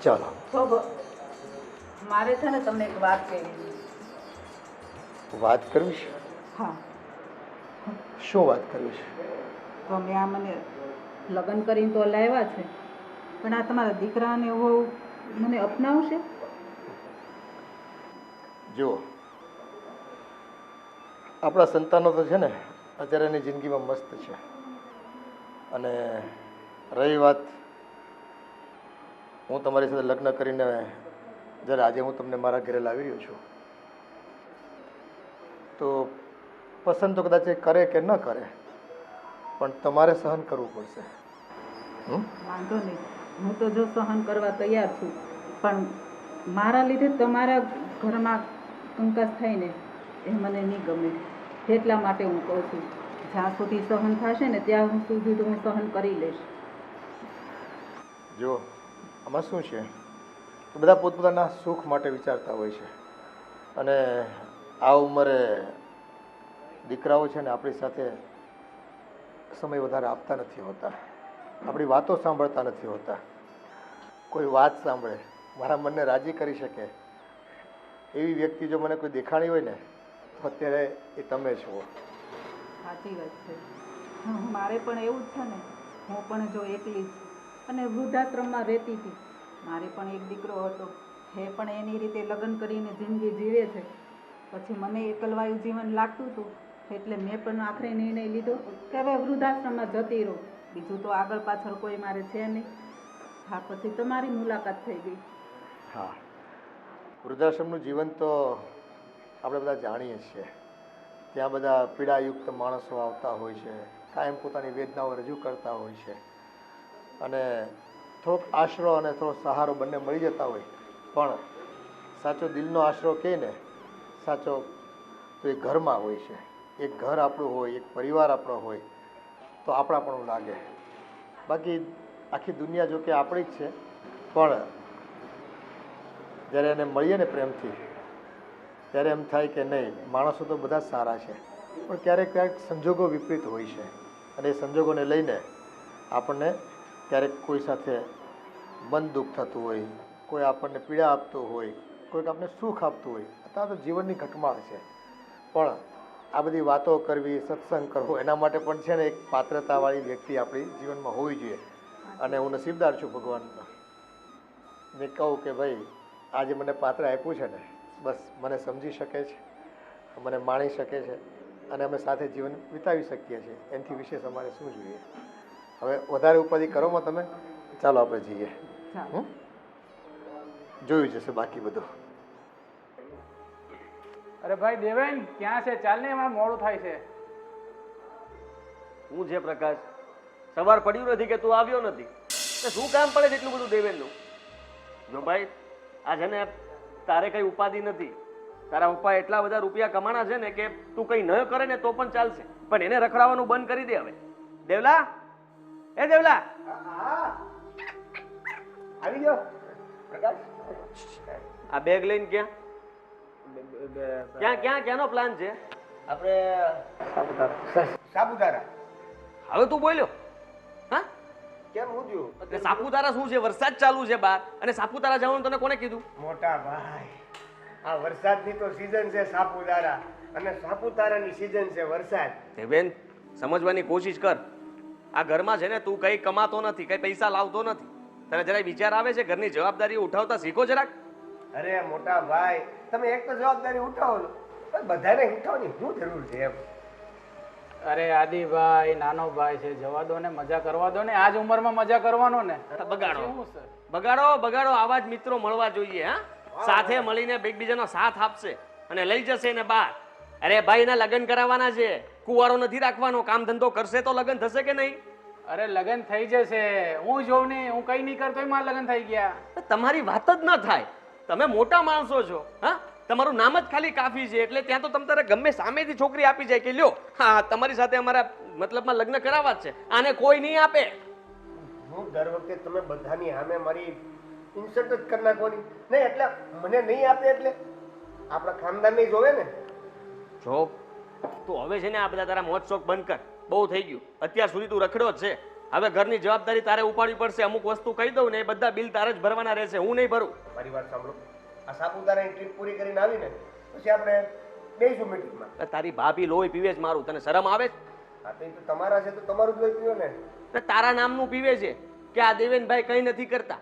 ચાલો. તો મારે છે ને તમને એક વાત કહેવી છે. વાત કરવી છે? હા. શું વાત કરવી છે? તો મેં આ મને લગ્ન કરીને તો લાવ્યા છે, પણ આ તમારા દીકરાને એવો મને અપનાવશે? જુઓ, આપણા સંતાનો તો છે ને અત્યારે એની જિંદગીમાં મસ્ત છે. અને રહી વાત, હું તમારી સાથે લગ્ન કરીને જ્યારે આજે હું તમને મારા ઘરે લાવી રહ્યો છું, તો પસંદ તો કદાચ એ કરે કે ન કરે, પણ તમારે સહન કરવું પડશે. વાંધો નહીં, હું તો જો સહન કરવા તૈયાર છું, પણ મારા લીધે તમારા ઘરમાં કંકાસ થાય ને એ મને નહીં ગમે. એટલા માટે હું કહું છું, જ્યાં સુધી સહન થશે ને ત્યાં સુધી તો હું સહન કરી લઈશ. જો આમાં શું છે કે બધા પોતપોતાના સુખ માટે વિચારતા હોય છે, અને આ ઉંમરે દીકરાઓ છે ને આપણી સાથે સમય વધારે આપતા નથી હોતા, આપણી વાતો સાંભળતા નથી હોતા. કોઈ વાત સાંભળે, મારા મનને રાજી કરી શકે એવી વ્યક્તિ જો મને કોઈ દેખાણી હોય ને તો અત્યારે એ તમે છો. સાચી વાત છે. મારે પણ એવું જ છે ને, હું પણ જો એકલી જ અને વૃદ્ધાશ્રમમાં રહેતી હતી. મારે પણ એક દીકરો હતો, એ પણ એની રીતે લગ્ન કરીને જિંદગી જીવે છે. પછી મને એકલવાયું જીવન લાગતું હતું, એટલે મેં પણ આખરે નિર્ણય લીધો કે હવે વૃદ્ધાશ્રમમાં જતી રહું. બીજું તો આગળ પાછળ કોઈ મારે છે નહીં. હા, પછી તમારી મુલાકાત થઈ ગઈ. હા, વૃદ્ધાશ્રમનું જીવન તો આપણે બધા જાણીએ છીએ. ત્યાં બધા પીડાયુક્ત માણસો આવતા હોય છે, કાયમ પોતાની વેદનાઓ રજૂ કરતા હોય છે, અને થોડોક આશરો અને થોડો સહારો બંને મળી જતા હોય. પણ સાચો દિલનો આશરો કહે ને, સાચો તો એ ઘરમાં હોય છે. એક ઘર આપણું હોય, એક પરિવાર આપણો હોય તો આપણાપણું લાગે. બાકી આખી દુનિયા જો કે આપણી જ છે, પણ જ્યારે એને મળીએ ને પ્રેમથી, ત્યારે એમ થાય કે નહીં, માણસો તો બધા સારા છે, પણ ક્યારેક ક્યારેક સંજોગો વિપરીત હોય છે, અને એ સંજોગોને લઈને આપણને ક્યારેક કોઈ સાથે મન દુઃખ થતું હોય, કોઈ આપણને પીડા આપતું હોય, કોઈક આપણને સુખ આપતું હોય. અત્યારે તો જીવનની ઘટમાળ છે, પણ આ બધી વાતો કરવી, સત્સંગ કરવો, એના માટે પણ છે ને એક પાત્રતાવાળી વ્યક્તિ આપણી જીવનમાં હોવી જોઈએ. અને હું નસીબદાર છું ભગવાનનો. મેં કહું કે ભાઈ આજે મને પાત્ર આપ્યું છે ને, બસ મને સમજી શકે છે, મને માણી શકે છે, અને અમે સાથે જીવન વિતાવી શકીએ છીએ. એનાથી વિશેષ અમારે શું જોઈએ? હવે વધારે ઉપાધિ કરોમાં તમે, ચાલો આપણે જઈએ. જોયું જશે બાકી બધું. અરે ભાઈ દેવેન, ક્યાં છે? ચાલ ને, એમાં મોડું થાય છે. હું છે પ્રકાશ, સવાર પડ્યું નથી કે તું આવ્યો નથી. શું કામ પડે છે એટલું બધું દેવેનનું? જો ભાઈ, આ છે ને તારે કઈ ઉપાધિ નથી. તારા પપ્પા એટલા બધા રૂપિયા કમાણા છે ને કે તું કઈ ન કરે ને તો પણ ચાલશે, પણ એને રખડાવવાનું બંધ કરી દે હવે. દેવલા, એ દેવલા, આવી ગયો પ્રકાશ. આ બેગ લઈને ક્યાં ક્યાં ક્યાં ક્યાંનો પ્લાન છે? આપણે સાપુતારા. હવે તું બોલ્યો? હા, કેમ હું થયું? એટલે સાપુતારા શું છે? વરસાદ ચાલુ છે બહાર, અને સાપુતારા જવાનું તને કોને કીધું? મોટા ભાઈ, આ વરસાદની તો સીઝન છે સાપુતારા, અને સાપુતારાની સીઝન છે વરસાદ. બેન, સમજવાની કોશિશ કર. આ ઘરમાં છે ને તું કઈ કમાતો નથી, કઈ પૈસા લાવતો નથી. તને જરાય વિચાર આવે છે ઘરની જવાબદારી ઉઠાવતા શીખો જરાક. અરે મોટા ભાઈ, તમે એક તો જવાબદારી ઉઠાવો છો, પણ બધાને ઉઠાવવાની શું જરૂર છે એમ? અરે આદિભાઈ નાનો ભાઈ છે, જવા દો ને, મજા કરવા દો ને. આજ ઉંમરમાં મજા કરવાનો ને. બગાડો શું છે? બગાડો બગાડો, આવા જ મિત્રો મળવા જોઈએ. હા, સાથે મળીને એકબીજાનો સાથ આપશે અને લઈ જશે એને બહાર. અરે ભાઈ, ના લગ્ન કરાવવાના છે, કુંવારો નથી રાખવાનો. કામ ધંધો કરશે તો લગ્ન થશે કે નહીં? અરે લગ્ન થઈ જશે. હું જોઉં ને, હું કઈ નહીં કરતો મારા લગ્ન થઈ ગયા. તમારી વાત જ ન થાય. તમે મોટા માણસો છો. હા, તમારું નામ જ ખાલી કાફી છે, એટલે ત્યાં તો તમ તારે ગમે સામેથી છોકરી આપી જાય કે લ્યો, હા તમારી સાથે અમારા મતલબમાં લગ્ન કરાવવા જ છે, આને કોઈ નહીં આપે. હું દર વખતે તમે બધાની સામે મારી ઇન્સલ્ટ જ કરી નાખવાની નહીં, એટલે મને નહીં આપે એટલે આપણા ખાનદાન નહીં જોવે ને. જો તું હવે છે ને આ બધા તારા મોજ શોખ બંધ કર. બહુ થઈ ગયું. અત્યાર સુધી તું રખડ્યો જ છે. હવે ઘરની જવાબદારી તારે ઉપાડવી પડશે. અમુક વસ્તુ કહી દઉં ને એ બધા બિલ તારે જ ભરવાના રહેશે, હું નહીં ભરું. મારી વાત સાંભળો, આ સાપુતારાની ટ્રીપ પૂરી કરીને આવીને પછી આપણે બેસીશું મીટિંગમાં. તારી ભાભી લોહી પીવે છે મારું, તને શરમ આવે છે? હા તો એ તો તમારા છે તો તમારું જ લઈ પીઓ ને. ને તારા નામનું પીવે છે કે આ દેવેનભાઈ કંઈ નથી કરતા.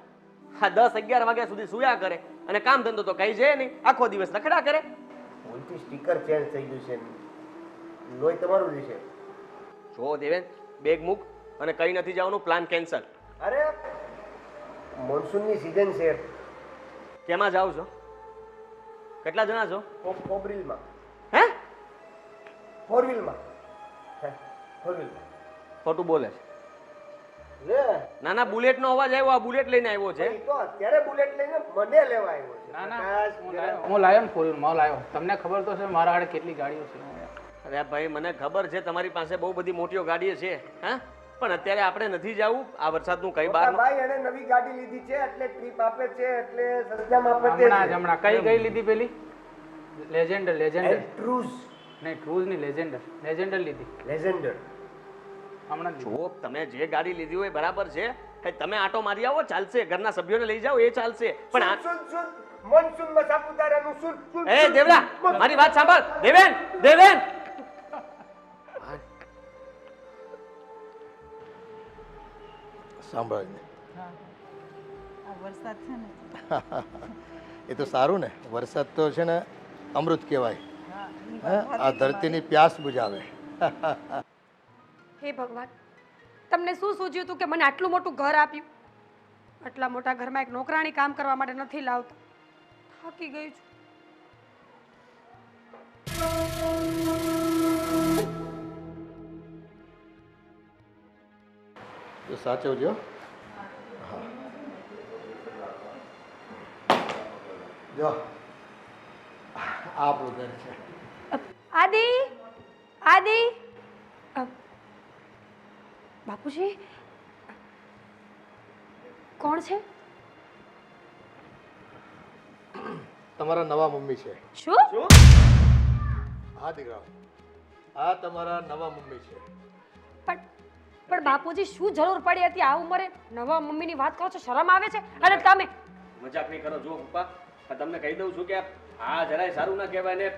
હા 10-11 વાગ્યા સુધી સુયા કરે અને કામ ધંધો તો કઈ છે નહીં, આખો દિવસ રખડા કરે. ભૂલથી સ્ટીકર ચેન્જ થઈ ગયું છે, લોહી તમારું જ છે. જો દેવેન, બેગ મૂક અને કઈ નથી જવાનું, પ્લાન કેન્સલ. અરે મોન્સૂનની સિઝન છે. કેમાં જાવ છો? કેટલા જણા છો? કોબરીલમાં. હે? 4 વ્હીલમાં. ફોર વ્હીલમાં ખોટું બોલે છે. લે ના ના, બુલેટનો અવાજ આવ્યો, આ બુલેટ લઈને આવ્યો છે. એ તો અત્યારે બુલેટ લઈને મને લેવા આવ્યો છે. ના ના, પ્રકાશ, હું લાવ્યો ને ફૂલમાં લાવ્યો. તમને ખબર તો છે મારા આડે કેટલી ગાડીઓ છે. અરે ભાઈ, મને ખબર છે તમારી પાસે બહુ બધી મોટીઓ ગાડીઓ છે, હા, પણ અત્યારે આપણે નથી જવું. આ વરસાદનું કઈ બહાર ભાઈ એને નવી ગાડી લીધી છે એટલે ટ્રીપ આપે છે, એટલે સસ્તામાં આપે છે. હમણાં કઈ લીધી પેલી? લેજેન્ડર. ટ્રુઝ નહીં, ટ્રુઝ ની લેજેન્ડર લીધી લેજેન્ડર. હમણાં જ. જો તમે જે ગાડી લીધી હોય બરાબર છે, કઈ તમે આટો મારી આવો ચાલશે, ઘરના સભ્યોને લઈ જાઓ એ ચાલશે, પણ આ સુન મોન્સૂનમાં સાપુતારાનું સુન. એ દેવડા, મારી વાત સાંભળ. દેવેન સાંભળ આ વરસાદ છે ને, એ તો સારું ને, વરસાદ તો છે ને અમૃત કહેવાય. હા, ઈ હે? આ ધરતીની પ્યાસ બુજાવે. હે ભગવાન, તમને શું સૂઝ્યું હતું કે મને આટલું મોટું ઘર આપ્યું? આટલા મોટા ઘરમાં એક નોકરાણી કામ કરવા માટે નથી લાવતા. થાકી ગઈ છું. તો સાચવજો. હા જો આ આપણું ઘર છે. આદિ, આદિ, બાપુજી, કોણ છે? તમારા નવા મમ્મી છે. શું? હા દીકરા, આ તમારા નવા મમ્મી છે. પણ બાપુજી, શું જરૂર પડી હતી આ ઉંમરે નવા મમ્મીની વાત કરો છો? શરમ આવે છે? અને તમે મજાક નહીં કરો. જો પપ્પા, તમને કહી દઉં છું કે આ જરાય સારું ના કહેવાય ને.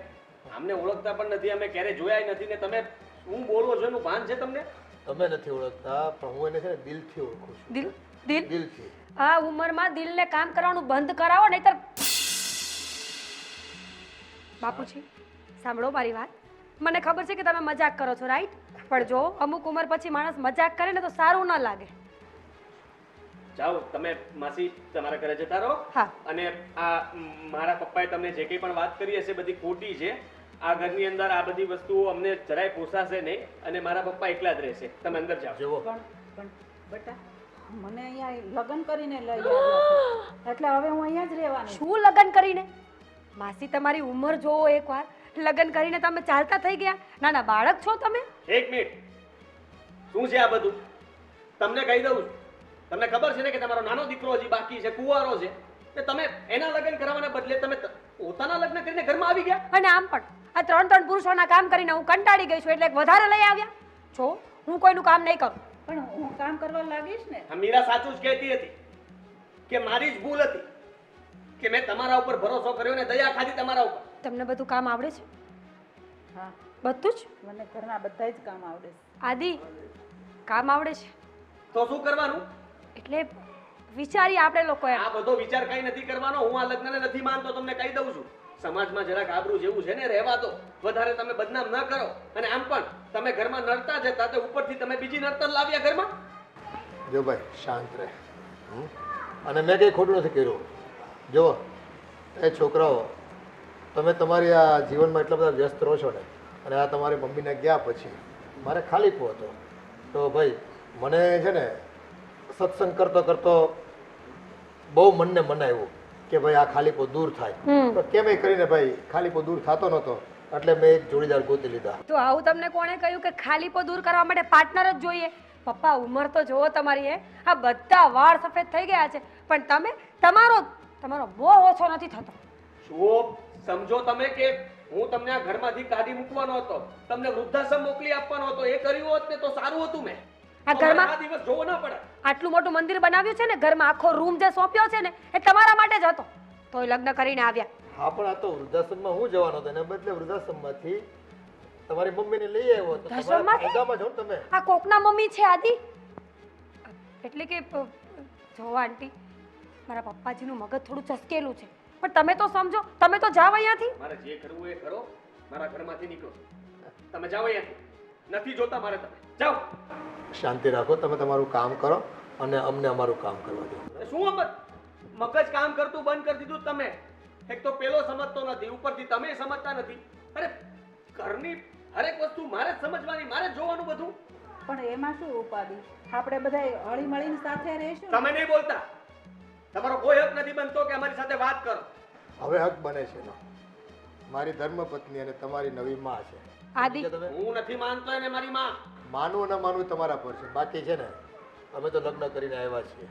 અમને ઓળખતા પણ નથી, અમે ક્યારે જોયા નથી ને તમે શું બોલો છો એનું ભાન છે તમને? તમે નથી ઓળખતા, પણ હું એને છે ને દિલથી ઓળખું છું. દિલ દિલ દિલથી. આ ઉંમરમાં દિલને કામ કરવાનું બંધ કરાવો, નહીતર. બાપુજી, સાંભળો મારી વાત. મને ખબર છે કે તમે મજાક કરો છો, રાઈટ? પણ જો અમુક ઉંમર પછી માણસ મજાક કરે ને તો સારું ના લાગે. જાઓ તમે માસી તમારા ઘરે જતા રહો. હા. અને આ મારા પપ્પાએ તમને જે કંઈ પણ વાત કરી હશે બધી ખોટી છે. આ ઘરની અંદર આ બધી વસ્તુઓ અમને જરાય પોસાશે નહીં અને મારા પપ્પા એકલા જ રહેશે. તમે અંદર જાઓ. જુઓ, પણ બેટા, મને અહીંયા લગ્ન કરીને લઈ આવ્યા છે, એટલે હવે હું અહીંયા જ રહેવાની. શું લગ્ન કરીને? માસી, તમારી ઉંમર જોવો એકવાર. લગ્ન કરીને તમે ચાલતા થઈ ગયા. નાના બાળક છો તમે. એક મિનિટ, શું છે આ બધું? તમને કહી દઉં છું, તમને ખબર છે ને કે તમારો નાનો દીકરો હજી બાકી છે, કુંવારો છે, ને તમે એના લગ્ન કરાવવાના બદલે તમે પોતાના લગ્ન કરીને ઘરમાં આવી ગયા. અને આમ પણ આ 3 પુરુષોના કામ કરીને હું કંટાળી ગઈ છું, એટલે એક વધારે લઈ આવ્યા છો. હું કોઈનું કામ નહીં કરું. પણ હું કામ કરવા લાગીશ ને. આ મીરા સાચું જ કહેતી હતી કે મારી જ ભૂલ હતી કે મેં તમારા ઉપર ભરોસો કર્યો ને દયા ખાધી તમારા ઉપર. તમને બધું કામ આવડે છે? હા, બધું જ? મને ઘરના બધા જ કામ આવડે છે. આદિ, કામ આવડે છે તો શું કરવાનું? એટલે વિચારીએ આપણે લોકો એમ. આ બધો વિચાર કઈ નથી કરવાનો. હું આ લગ્નને નથી માનતો, તમને કહી દઉં છું. સમાજમાં જરાક આબરૂ જેવું છે ને, રહેવા દો. વધારે તમે બદનામ ન કરો. અને આમ પણ તમે ઘરમાં નડતા જતા તો ઉપરથી તમે બીજી નડતર લાવ્યા ઘરમાં. જો ભાઈ શાંત રહે. અને મેં કંઈ ખોટું નથી કર્યું. જુઓ એ છોકરાઓ, તમે તમારી આ જીવનમાં એટલા બધા વ્યસ્ત રહો છો ને, અને આ તમારી મમ્મીને ગયા પછી મારે ખાલીપો હતો. તો ભાઈ મને છે ને સત્સંગ કરતો કરતો બહુ મનને મનાવ્યું કે ભાઈ આ ખાલીપો દૂર થાય. તો કેમે કરીને ભાઈ ખાલીપો દૂર થતો નહોતો, એટલે મેં એક જોડીદાર ગોતી લીધા. તો આવું તમને કોણે કહ્યું કે ખાલીપો દૂર કરવા માટે પાર્ટનર જ જોઈએ? પપ્પા, ઉંમર તો જુઓ તમારી. આ બધા વાળ સફેદ થઈ ગયા છે, પણ તમે તમારો બહુ ઓછો નથી થતો. શું સમજો તમે કે હું તમને આ ઘરમાંથી કાઢી મૂકવાનો હતો, તમને વૃદ્ધાશ્રમ મોકલી આપવાનો હતો, એ કર્યું હોત ને તો સારું હતું. મેં આ તો ઘરમાં મારે આ દિવસ જોવો ના પડે. આટલું મોટું મંદિર બનાવ્યું છે ને, ઘરમાં આખો રૂમ જે સોંપ્યો છે ને એ તમારા માટે જ હતો, તોય લગ્ન કરીને આવ્યા. હા પણ આ તો વૃદ્ધાશ્રમમાં હું જવાનો હતો, એને બદલે વૃદ્ધાશ્રમમાંથી તમારી મમ્મીને લઈ આવ્યો તો તમારા વૃદ્ધાશ્રમમાંથી? ફાયદામાં છો ને તમે. આ કોકના મમ્મી છે આદિ, એટલે કે જો આંટી, મારા પપ્પાજીનું મગજ થોડું ચસકેલું છે, પણ તમે તો સમજો, તમે તો જાવ અહીંયાથી. મારે જે કરવું એ કરો, મારા ઘરમાંથી નીકળો. તમે જાઓ અહીંયાથી, નથી જોતા મારે. તમે જાઓ. શાંતિ રાખો, તમે તમારું કામ કરો અને અમને અમારું કામ કરવા દો. શું મગજ કામ કરતું બંધ કરી દીધું તમે? એક તો પેલો સમજતો નથી, ઉપરથી તમે સમજતા નથી. અરે ઘરની હરેક વસ્તુ મારે જ સમજવાની, મારે જ જોવાનું બધું. પણ એમાં શું ઉપાધિ, આપણે બધા હળી મળીને સાથે રહીશું. તમે નહીં બોલતા. તમારો કોઈ હક નથી બનતો કે અમારી સાથે વાત કરો. હવે હક બને છે એનો. મારી ધર્મપત્ની અને તમારી નવી માં છે. આદિ, સમજ્યા તમે? હું નથી માનતો એને મારી માં. માનવું ન માનવું તમારા પર છે. બાકી છે ને અમે તો લગ્ન કરીને આવ્યા છીએ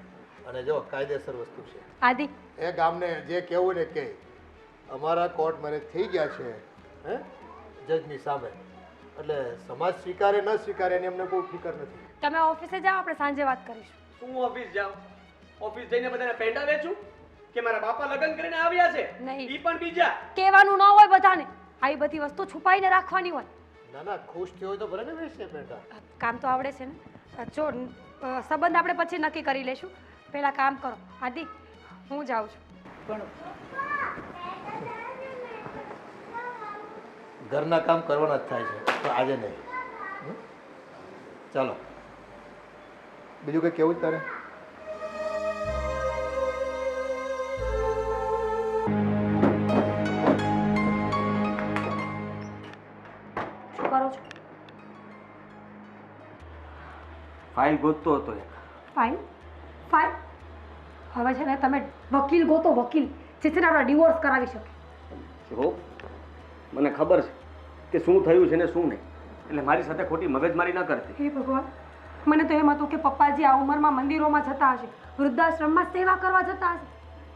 અને જો કાયદેસર વસ્તુ છે. આદિ, એ ગામને જે કહેવું ને કે અમારા કોર્ટ મેરેજ થઈ ગયા છે, હે, જજની સામે, એટલે સમાજ સ્વીકારે ન સ્વીકારે એની અમને બહુ ફિકર નથી. તમે ઓફિસે જાઓ, આપણે સાંજે વાત કરીશું. શું ઓફિસ જાઉં? ઓફિસ જઈને બધાને પેંડા વેચું કે મારા બાપા લગ્ન કરીને આવ્યા છે? નહીં. ઈ પણ બીજા. કહેવાનું ન હોય બધાને, આવી બધી વસ્તુ છુપાઈને રાખવાની હોય. ના ના, ખુશ થયો હોય તો ભલે ને વેચે બેટા. કામ તો આવડે છે ને. જો સંબંધ આપણે પછી નક્કી કરી લેશું, પહેલા કામ કરો. આદિ, હું જાઉં છું. પણ ઘરના કામ કરવાના જ થાય છે, તો આજે નહીં. હમ? ચાલો, બીજું કંઈ કેવું જ તારે? શું કરો છો? ફાઇલ ગોતતો હતો એક. ફાઇલ? ફાઇલ? હવે છે ને તમે વકીલ ગોતો, વકીલ જે છે ને આપણા ડિવોર્સ કરાવી શકે. જો મને ખબર છે કે શું થયું છે ને શું નહીં, એટલે મારી સાથે ખોટી મગજમારી ના કરતી. હે ભગવાન, મને તો એમ હતું કે પપ્પાજી આ ઉંમરમાં મંદિરોમાં જતા હશે, વૃદ્ધાશ્રમમાં સેવા કરવા જતા હશે,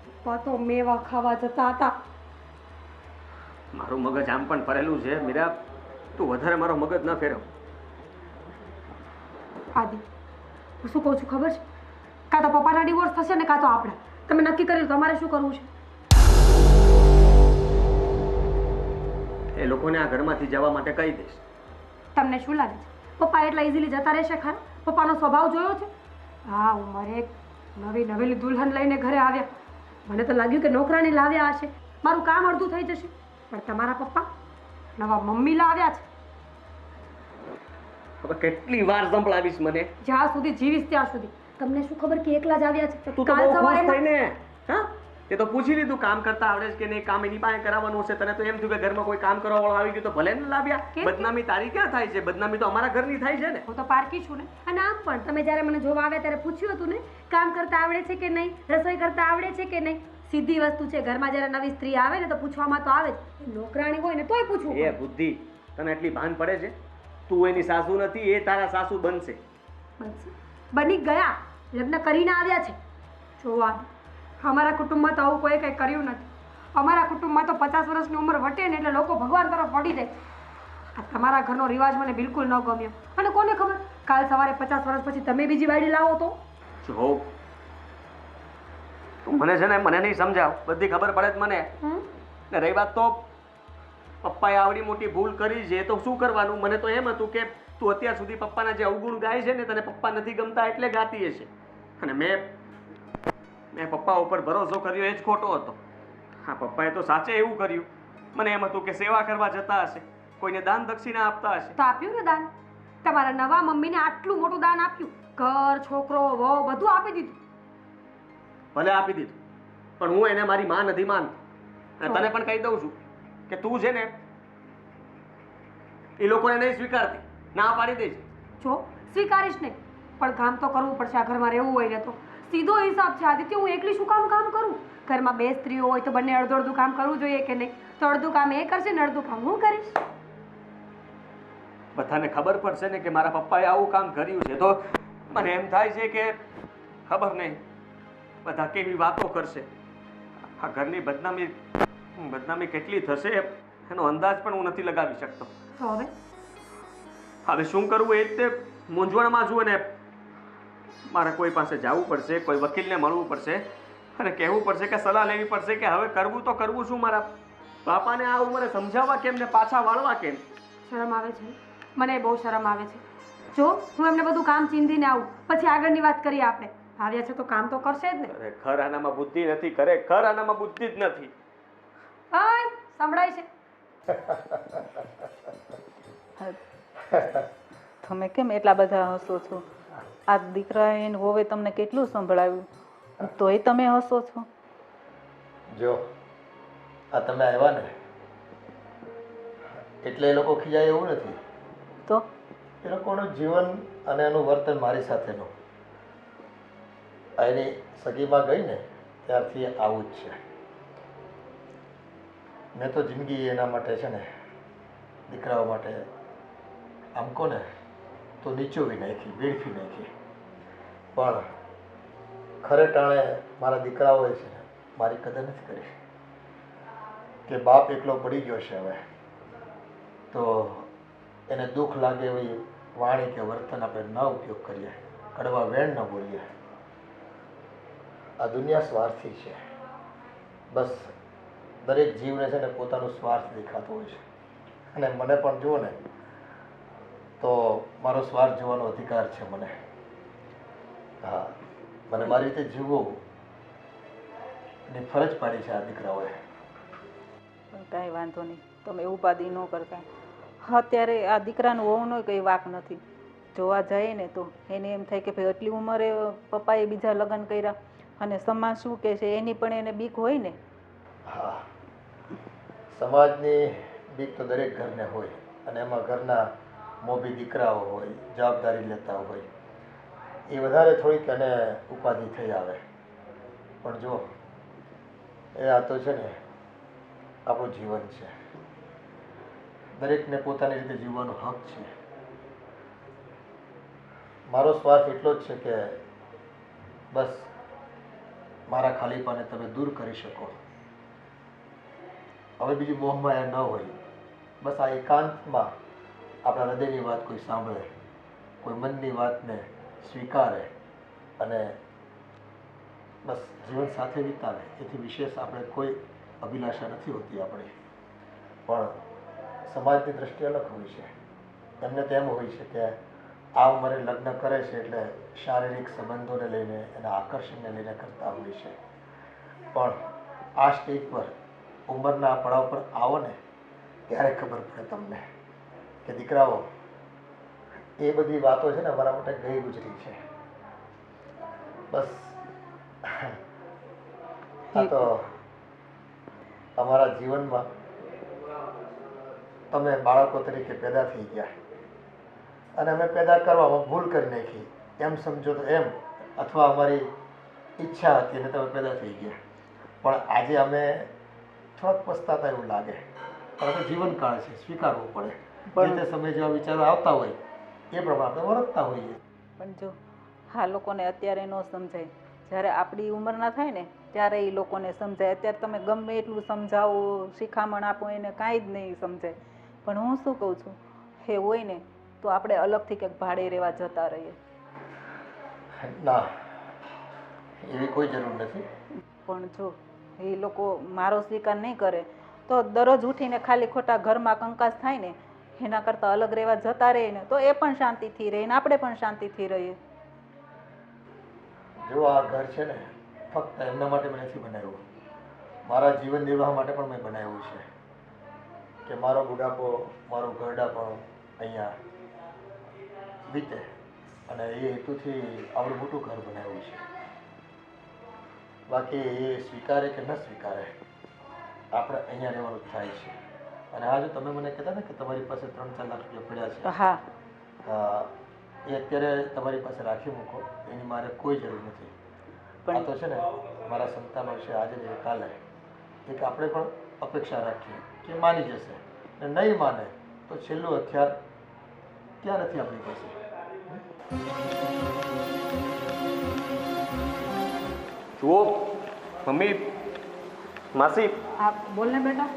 પપ્પા તો મેવા ખાવા જતા હતા. મારું મગજ આમ પણ ફરેલું છે મીરા, તું વધારે મારો મગજ ન ફેરવ. આદિ, હું શું કહું છું ખબર છે? કાં તો પપ્પાના ડિવોર્સ થશે ને કાં તો આપણા. તમે નક્કી કર્યું, તમારે શું કરવું છે? એ લોકોને આ ઘરમાંથી જવા માટે કહી દઈશ. તમને શું લાગે છે પપ્પા એટલા ઇઝીલી જતા રહેશે ખરા? પપ્પાનો સ્વભાવ જોયો છે? હા, ઉંમરે એક નવી નવેલી દુલ્હન લઈને ઘરે આવ્યા, મને તો લાગ્યું કે નોકરાણી લાવ્યા હશે, મારું કામ અડધું થઈ જશે. પણ તમારા પપ્પા નવા મમ્મી લાવ્યા છે. હવે કેટલી વાર સંભળાવીશ મને? જ્યાં સુધી જીવીશ ત્યાં સુધી. તમને શું ખબર કે એકલા જ આવ્યા છે? તું તો બહુ ખુશ થઈને, હા, તે તો પૂછી લીધું કામ કરતા આવડે છે કે નહીં, કામ એની પાસે કરાવવાનું છે. તને તો એમ થયું કે ઘરમાં કોઈ કામ કરવા વાળો આવી ગયો તો ભલે ને લાવ્યા. કેમ? બદનામી તારી ક્યાં થાય છે? બદનામી તો અમારા ઘરની થાય છે ને. હું તો પારકી છું ને. અને આમ પણ તમે જ્યારે મને જોવા આવ્યા ત્યારે પૂછ્યું હતું ને, કામ કરતા આવડે છે કે નહીં, રસોઈ કરતા આવડે છે કે નહીં. સીધી વસ્તુ છે, ઘરમાં જ્યારે નવી સ્ત્રી આવે ને તો પૂછવામાં તો આવે જ. નોકરાણી હોય ને તોય પૂછવું એ પડે. બુદ્ધિ, તને એટલી ભાન પડે છે? તું એની સાસુ નથી, એ તારા સાસુ બનશે. બનશે. બની ગયા, લગ્ન કરીને આવ્યા છે. જોવા, અમારા કુટુંબમાં તો આવું કોઈ કંઈ કર્યું નથી. અમારા કુટુંબમાં તો 50 વર્ષની ઉંમર વટે ને એટલે લોકો ભગવાન તરફ પડી જાય. આ તમારા ઘરનો રિવાજ મને બિલકુલ ન ગમ્યો. અને કોને ખબર, કાલ સવારે 50 વર્ષ પછી તમે બીજી વાડી લાવો તો? જો તું મને છે ને, મને નહીં સમજાવ, બધી ખબર પડે જ મને. ને રહી વાત તો પપ્પાએ આવડી મોટી ભૂલ કરી છે તો શું કરવાનું? મને તો એમ હતું કે તું અત્યાર સુધી પપ્પાના જે અવગુણ ગાય છે ને, તને પપ્પા નથી ગમતા એટલે ગાતી હશે. અને મેં પપ્પા ઉપર ભરોસો કર્યો, એ જ ખોટો હતો. હા, પપ્પાએ તો સાચે એવું કર્યું. મને એમ હતું કે સેવા કરવા જતા હશે, કોઈને દાન દક્ષિણા આપતા હશે. તો આપ્યું ને દાન. તમારા નવા મમ્મીને આટલું મોટું દાન આપ્યું, ઘર, છોકરો, વહુ બધું આપી દીધું. ભલે આપી દીધું, પણ હું એને મારી માં નથી માનતો. અને તને પણ કહી દઉં છું કે તું છે ને, એ લોકોને નહીં સ્વીકારતી, ના પાડી દઈશ. જો સ્વીકારીશ નહીં, પણ કામ તો કરવું પડશે. આ ઘરમાં રહેવું હોય ને તો સીધો હિસાબ છે આદિત્ય, હું એકલી શું કામ કરું? ઘરમાં 2 સ્ત્રીઓ હોય તો બંને અડધું અડધું કામ કરવું જોઈએ કે નહીં? તો અડધું કામ એ કરશે ને અડધું કામ હું કરીશ. બધાને ખબર પડશે ને કે મારા પપ્પાએ આવું કામ કર્યું છે, તો મને એમ થાય છે કે ખબર નહીં બધા કેવી વાતો કરશે. આ ઘરની બદનામી કેટલી થશે એનો અંદાજ પણ હું નથી લગાવી શકતો. તો હવે હવે શું કરવું એ જ તે મૂંઝવણમાં છું. અને મારે કોઈ પાસે જવું પડશે, કોઈ વકીલને મળવું પડશે અને કહેવું પડશે કે સલાહ લેવી પડશે કે હવે કરવું તો કરવું શું. મારા બાપાને આ ઉંમરે સમજાવવા કેમ ને પાછા વાળવા કેમ? શરમ આવે છે મને બહુ શરમ આવે છે. જો હું એમને બધું કામ ચીંધીને આવું પછી આગળની વાત કરીએ આપણે. આવ્યા છે તો કામ તો કરશે જ ને. ખરેખર આનામાં બુદ્ધિ નથી, ખરેખર આનામાં બુદ્ધિ જ નથી. હાય સંભળાય છે. તમે કેમ એટલા બધા હસો છો? આ દીકરા એને હોવે તમને કેટલું સંભળાવ્યું તોય તમે હસો છો? જો આ તમે આવ્યા ને એટલે એ લોકો ખીજાય એવું નથી. તો એ લોકોનું જીવન અને એનું વર્તન મારી સાથેનું એની સગીમાં ગઈ ને ત્યારથી આવું જ છે. મેં તો જિંદગી એના માટે છે ને દીકરાઓ માટે આમ કહો ને તો નીચોવી નાખી, વેડફી નાખી. પણ ખરે ટાણે મારા દીકરાઓએ છે ને મારી કદર નથી કરી કે બાપ એકલો પડી ગયો છે હવે તો એને દુઃખ લાગે એવી વાણી કે વર્તન આપણે ન ઉપયોગ કરીએ, કડવા વેણ ન બોલીએ. આ દુનિયા સ્વાર્થી છે. બસ દરેક જીવને છે ને પોતાનું સ્વાર્થ દેખાતો હોય છે અને મને પણ જુઓ ને તો મારો સ્વાર્થ જોવાનો અધિકાર છે મને. હા, મને મારી રીતે જીવવું ની ફરજ પાડી છે આ દીકરાઓએ. પણ કાંઈ વાંધો નહીં, તમે ઉપાધિ ન કરતા. અત્યારે આ દીકરાનું હોવાનો કંઈ વાક નથી. જોવા જઈએ ને તો એને એમ થાય કે ભાઈ આટલી ઉંમરે પપ્પાએ બીજા લગ્ન કર્યા અને સમાજ શું કહે છે એની પણ એને બીક હોય ને. હા, સમાજની બીક તો દરેક ઘરને હોય અને એમાં ઘરના મોભી દીકરાઓ હોય, જવાબદારી લેતા હોય, એ વધારે થોડીક એને ઉપાધિ થઈ આવે. પણ જો એ આ તો છે ને આપણું જીવન છે, દરેકને પોતાની રીતે જીવવાનો હક છે. મારો સ્વાર્થ એટલો જ છે કે બસ મારા ખાલીપાને તમે દૂર કરી શકો. હવે બીજી મોહમાયા ન હોય. બસ આ એકાંતમાં આપણા હૃદયની વાત કોઈ સાંભળે, કોઈ મનની વાતને સ્વીકારે અને બસ જીવન સાથે વિતાવે. એથી વિશેષ આપણે કોઈ અભિલાષા નથી હોતી આપણી. પણ સમાજની દ્રષ્ટિ અલગ હોય છે. એમને તેમ હોય છે કે આ ઉંમરે લગ્ન કરે છે એટલે શારીરિક સંબંધોને લઈને, એના આકર્ષણને લઈને કરતા હોય છે. પણ આ સ્ટેજ પર ઉંમરના આ પડાવ પર આવો ને ત્યારે ખબર પડે તમને કે દીકરાઓ એ બધી વાતો છે ને અમારા માટે ગઈ ગુજરી છે. બસ આ તો અમારા જીવનમાં તમે બાળકો તરીકે પેદા થઈ ગયા અને અમે પેદા કરવામાં ભૂલ કરી નાખી એમ સમજો તો એમ, અથવા અમારી ઈચ્છા હતી અને તમે પેદા થઈ ગયા. પણ આજે અમે થોડાક પસ્તાતા એવું લાગે, પણ હવે જીવનકાળ છે, સ્વીકારવું પડે. જે તે સમયે જેવા વિચારો આવતા હોય એ પ્રમાણે આપણે વર્તતા હોઈએ. પણ જો આ લોકોને અત્યારે ન સમજાય, જ્યારે આપણી ઉંમરના થાય ને ત્યારે એ લોકોને સમજાય. અત્યારે તમે ગમે એટલું સમજાવો, શિખામણ આપો, એને કાંઈ જ નહીં સમજાય. પણ હું શું કહું છું, એ હોય ને તો આપણે અલગથી કંઈક ભાડે રહેવા જતા રહીએ. ના, એવી કોઈ જરૂર નથી. પણ જો એ લોકો મારો સ્વીકાર નહીં કરે તો દરરોજ ઉઠીને ખાલી ખોટા ઘરમાં કંકાસ થાય ને એના કરતાં અલગ રહેવા જતા રહે ને તો એ પણ શાંતિથી રહે ને આપણે પણ શાંતિથી રહીએ. જો આ ઘર છે ને ફક્ત એમના માટે મેં નથી બનાવ્યું, મારા જીવન નિર્વાહ માટે પણ મેં બનાવ્યું છે કે મારો બુઢાપો, મારો ઘરડાપણું અહીંયા વીતે અને એ હેતુથી આવડું મોટું ઘર બનાવ્યું છે. બાકી એ સ્વીકારે કે ન સ્વીકારે આપણે અહીંયા રહેવાનું થાય છે. અને આ જો તમે મને કહેતા ને કે તમારી પાસે 3-4 લાખ રૂપિયા પડ્યા છે, હા, એ અત્યારે તમારી પાસે રાખી મૂકો, એની મારે કોઈ જરૂર નથી. આ તો છે ને મારા સંતાનો છે, આજે ને કાલે એક આપણે પણ અપેક્ષા રાખીએ કે માની જશે, ને નહીં માને તો છેલ્લું હથિયાર ક્યાં નથી આપણી પાસે. જુઓ મમ્મી, માસી, હા બોલ ને બેટા.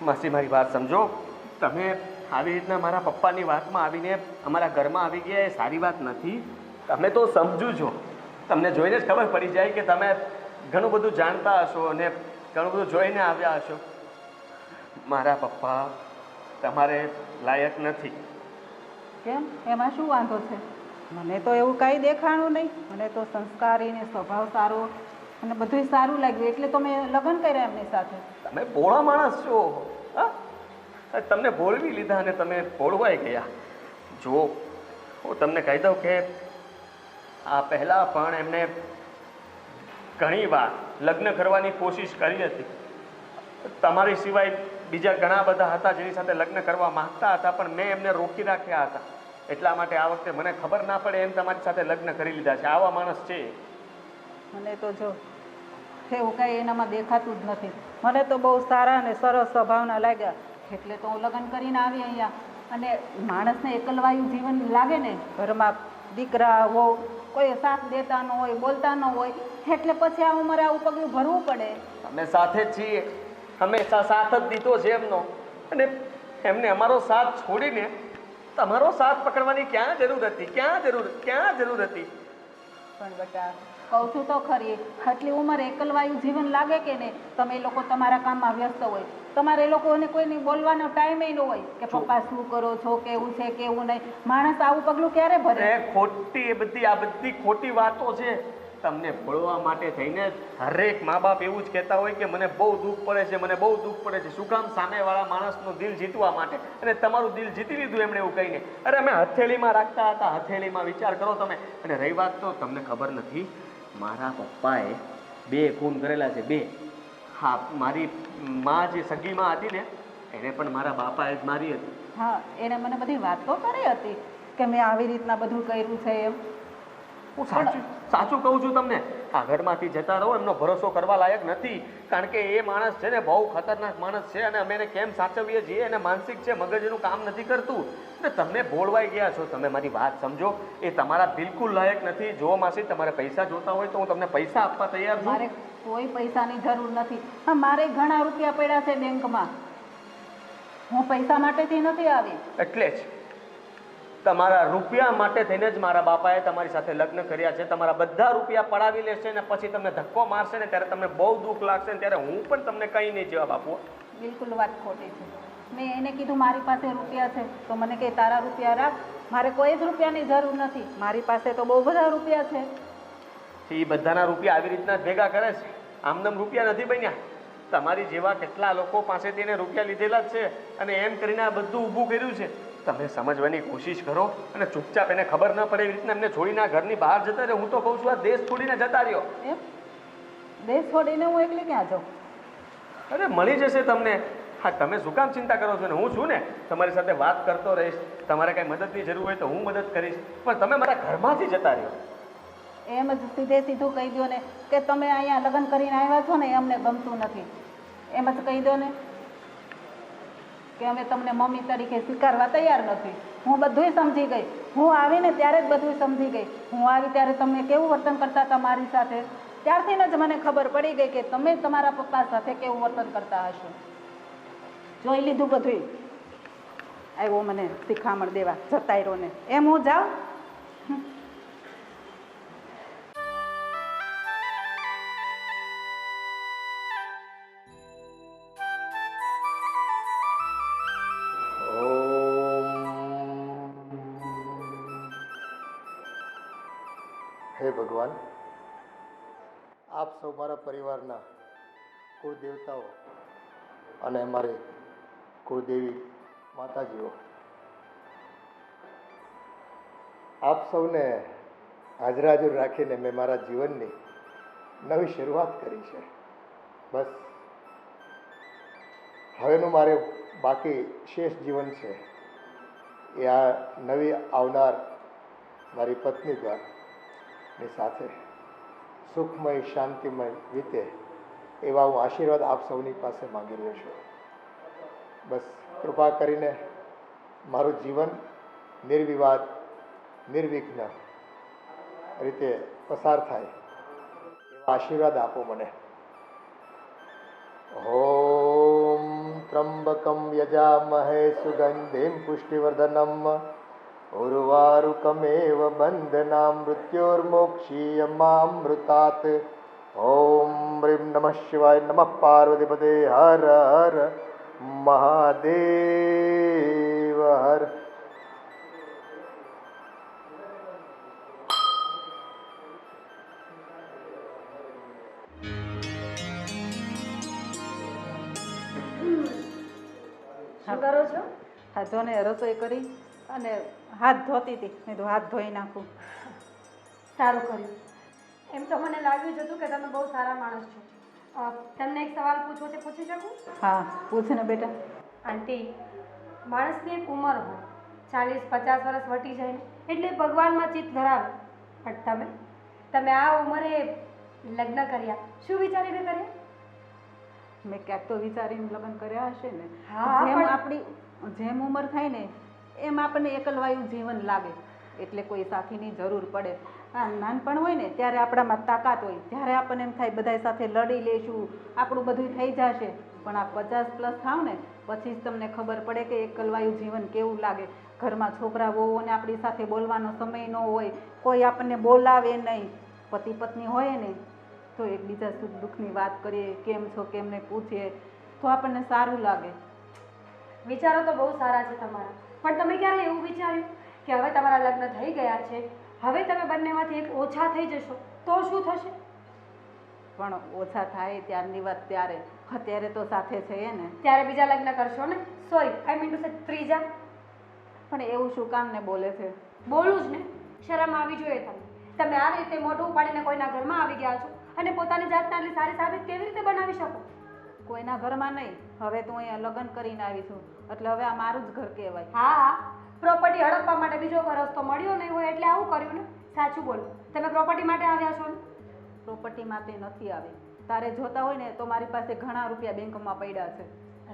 માસી મારી વાત સમજો. તમે આવી રીતના મારા પપ્પાની વાતમાં આવીને અમારા ઘરમાં આવી ગયા એ સારી વાત નથી. તમે તો સમજુ છો, તમને જોઈને જ ખબર પડી જાય કે તમે ઘણું બધું જાણતા હશો અને ઘણું બધું જોઈને આવ્યા હશો. મારા પપ્પા તમારે લાયક નથી. કેમ એમાં શું વાંધો છે? મને તો એવું કાંઈ દેખાણું નહીં. મને તો સંસ્કારી ને સ્વભાવ સારો અને બધુંય સારું લાગ્યું એટલે તો મેં લગ્ન કર્યા એમની સાથે. તમે ભોળા માણસ છો, હા? તમને ભોળવી લીધા અને તમે ભોળવાઈ ગયા. જો હું તમને કહી દઉં કે આ પહેલાં પણ એમને ઘણી વાર લગ્ન કરવાની કોશિશ કરી હતી. તમારી સિવાય બીજા ઘણા બધા હતા જેની સાથે લગ્ન કરવા માંગતા હતા, પણ મેં એમને રોકી રાખ્યા હતા. એટલા માટે આ વખતે મને ખબર ના પડે એમ તમારી સાથે લગ્ન કરી લીધા છે. આવા માણસ છે. મને તો જો એવું કાંઈ એનામાં દેખાતું જ નથી. મને તો બહુ સારા અને સરસ સ્વભાવના લાગ્યા એટલે તો હું લગ્ન કરીને આવી અહીંયા. અને માણસને એકલવાયું જીવન લાગે ને, ઘરમાં દીકરા વહુ કોઈ સાથ દેતા ન હોય, બોલતા ન હોય, એટલે પછી આ ઉંમરે આવું પગલું ભરવું પડે. અમે સાથે જ છીએ, હંમેશા સાથ જ દીધો છે એમનો, અને એમને અમારો સાથ છોડીને તમારો સાથ પકડવાની ક્યાં જરૂર હતી? ક્યાં જરૂર હતી? પણ બેટા કહું છું તો ખરી, આટલી ઉંમરે એકલવાયું જીવન લાગે કે નહીં? તમે લોકો તમારા કામમાં વ્યસ્ત હોય, તમારે લોકોને કોઈને બોલવાનો ટાઈમ ન હોય કે પપ્પા શું કરો છો, કેવું છે કેવું નહીં. માણસ આવું પગલું ક્યારે ભરે? ખોટી આ બધી ખોટી વાતો છે. તમને ભળવા માટે થઈને હરેક મા બાપ એવું જ કહેતા હોય કે મને બહુ દુઃખ પડે છે, મને બહુ દુઃખ પડે છે. શું કામ? સામેવાળા માણસનું દિલ જીતવા માટે. અને તમારું દિલ જીતી લીધું એમણે એવું કહીને. અરે અમે હથેળીમાં રાખતા હતા, હથેળીમાં. વિચાર કરો તમે. અને રહી વાત તો તમને ખબર નથી, મારા પપ્પાએ 2 ખૂન કરેલા છે, 2. હા, મારી માં જે સગી માં હતી ને એને પણ મારા બાપાએ જ મારી હતી. હા, એને મને બધી વાત તો કરી હતી કે મેં આવી રીતના બધું કર્યું છે એમ. હું સાચું કહું છું તમને. આ ઘરમાંથી જતા રહો, એમનો ભરોસો કરવા લાયક નથી. કારણ કે એ માણસ છે ને બહુ ખતરનાક માણસ છે, અને અમે એને કેમ સાચવીએ છીએ એને માનસિક છે, મગજનું કામ નથી કરતું. એટલે તમે ભોળવાઈ ગયા છો. તમે મારી વાત સમજો. એ તમારા બિલકુલ લાયક નથી. જો માસી તમારે પૈસા જોતા હોય તો હું તમને પૈસા આપવા તૈયાર છું. મારે કોઈ પૈસાની જરૂર નથી. હા, મારે ઘણા રૂપિયા પડ્યા છે બેંકમાં. હું પૈસા માટેથી નથી આવી. એટલે જ તમારા રૂપિયા માટે થઈને જ મારા બાપાએ તમારી સાથે લગ્ન કર્યા છે. તમારા બધા રૂપિયા પડાવી લેશે ને પછી તમને ધક્કો મારશે ને ત્યારે તમને બહુ દુઃખ લાગશે ને ત્યારે હું પણ તમને કંઈ નહીં જવાબ આપું. બિલકુલ વાત ખોટી છે. મેં એને કીધું મારી પાસે રૂપિયા છે તો મને કહે તારા રૂપિયા રાખ, મારે કોઈ જ રૂપિયાની જરૂર નથી. મારી પાસે તો બહુ બધા રૂપિયા છે. એ બધાના રૂપિયા આવી રીતના જ ભેગા કરે છે. આમનામ રૂપિયા નથી બન્યા. તમારી જેવા કેટલા લોકો પાસેથી એને રૂપિયા લીધેલા જ છે, અને એમ કરીને આ બધું ઊભું કર્યું છે. તમે સમજવાની કોશિશ કરો અને ચૂપચાપ એને ખબર ન પડે એવી રીતના એમને છોડીને આ ઘરની બહાર જતા રહ્યો. હું તો કહું છું આ દેશ છોડીને જતા રહ્યો. એમ દેશ છોડીને હું એકલી ક્યાં જાઉં? અરે મળી જશે તમને. હા, તમે શું કામ ચિંતા કરો છો? ને હું છું ને, તમારી સાથે વાત કરતો રહીશ. તમારે કાંઈ મદદની જરૂર હોય તો હું મદદ કરીશ, પણ તમે મારા ઘરમાંથી જતા રહ્યો. એમ જ સીધું કહી દો ને કે તમે અહીંયા લગ્ન કરીને આવ્યા છો ને એ અમને ગમતું નથી. એમ જ કહી દો ને કે અમે તમને મમ્મી તરીકે સ્વીકારવા તૈયાર નથી. હું બધુંય સમજી ગઈ. હું આવીને ત્યારે જ બધું સમજી ગઈ. હું આવી ત્યારે તમે કેવું વર્તન કરતા હતા મારી સાથે, ત્યારથી જ મને ખબર પડી ગઈ કે તમે તમારા પપ્પા સાથે કેવું વર્તન કરતા હશો. જોઈ લીધું બધુંય. આવ્યો મને શિખામણ દેવા, જતા રહ્યો ને એમ હું જાઉં. હે ભગવાન, આપ સૌ મારા પરિવારના કુળદેવતાઓ અને અમારી કુળદેવી માતાજીઓ, આપ સૌને હાજરાજર રાખીને મેં મારા જીવનની નવી શરૂઆત કરી છે. બસ હવેનું મારે બાકી શેષ જીવન છે એ આ નવી આવનાર મારી પત્ની દ્વારાની સાથે સુખમય શાંતિમય વીતે એવા હું આશીર્વાદ આપ સૌની પાસે માંગી રહ્યો છું. બસ કૃપા કરીને મારું જીવન નિર્વિવાદ નિર્વિઘ્ન રીતે પસાર થાય એવા આશીર્વાદ આપો મને. ઓમ ત્રંબકમ યજામહે સુગંધિમ પુષ્ટિવર્ધનમ ઉર્વારુકમેવ બંધના મૃત્યોર્મોક્ષીયમામૃતાत्. ઓમ હ્રીમ નમઃ શિવાય. નમઃ પાર્વતીપતે. હર હર મહાદેવ. હર. શું કરો છો? હા જો ને રસોઈ કરી અને હાથ ધોતી હતી, મેં તો હાથ ધોઈ નાખું. સારું કર્યું. એમ તો મને લાગ્યું જ હતું કે તમે બહુ સારા માણસ છો. તમને એક સવાલ પૂછવો છે, પૂછી શકું? હા પૂછ ને બેટા. આંટી, માણસની એક ઉંમર હોય, 40-50 વર્ષ વટી જાય ને એટલે ભગવાનમાં ચિત્ત ધરાવે. પણ તમે આ ઉંમરે લગ્ન કર્યા, શું વિચારીને કર્યા? મેં ક્યાંક તો વિચારીને લગ્ન કર્યા હશે ને. હા, જેમ પણ- આપણી જેમ ઉંમર થાય ને એમ આપણને એકલવાયું જીવન લાગે, એટલે કોઈ સાથીની જરૂર પડે. આ નાનપણ હોય ને ત્યારે આપણામાં તાકાત હોય, ત્યારે આપણને એમ થાય બધા સાથે લડી લેશું, આપણું બધું થઈ જશે. પણ આ 50+ થાવ ને પછી જ તમને ખબર પડે કે એકલવાયું જીવન કેવું લાગે. ઘરમાં છોકરા વહુઓને આપણી સાથે બોલવાનો સમય ન હોય, કોઈ આપણને બોલાવે નહીં. પતિ પત્ની હોય ને તો એકબીજા સુખ દુઃખની વાત કરીએ, કેમ છો કેમ ને પૂછીએ તો આપણને સારું લાગે. વિચારો તો બહુ સારા છે તમારા, પણ તમે ક્યારે એવું વિચાર્યું કે હવે તમારા લગ્ન થઈ ગયા છે, હવે તમે બંનેમાંથી એક ઓછા થઈ જશો તો શું થશે? પણ ઓછા થાય ત્યારની વાત ત્યારે, અત્યારે તો સાથે છે ને. ત્યારે બીજા લગ્ન કરશો ને? Sorry, I mean to say ત્રીજા. પણ એવું શું કામ ને બોલે છે? બોલું જ ને, શરમ આવી જોઈએ તમને. તમે આવી રીતે મોઢું ઉપાડીને કોઈના ઘરમાં આવી ગયા છો અને પોતાની જાતને આટલી સારી સાબિત કેવી રીતે બનાવી શકો? કોઈના ઘરમાં નહીં, હવે તું અહીંયા લગ્ન કરીને આવી છું એટલે હવે આ મારું જ ઘર કહેવાય. હા, પ્રોપર્ટી હડપવા માટે બીજો કોઈ રસ્તો મળ્યો નહીં હોય એટલે આવું કર્યું ને. સાચું બોલો, તમે પ્રોપર્ટી માટે આવ્યા છો ને? પ્રોપર્ટી માટે નથી આવી. તારે જોતા હોય ને તો મારી પાસે ઘણા રૂપિયા બેંકમાં પડ્યા છે.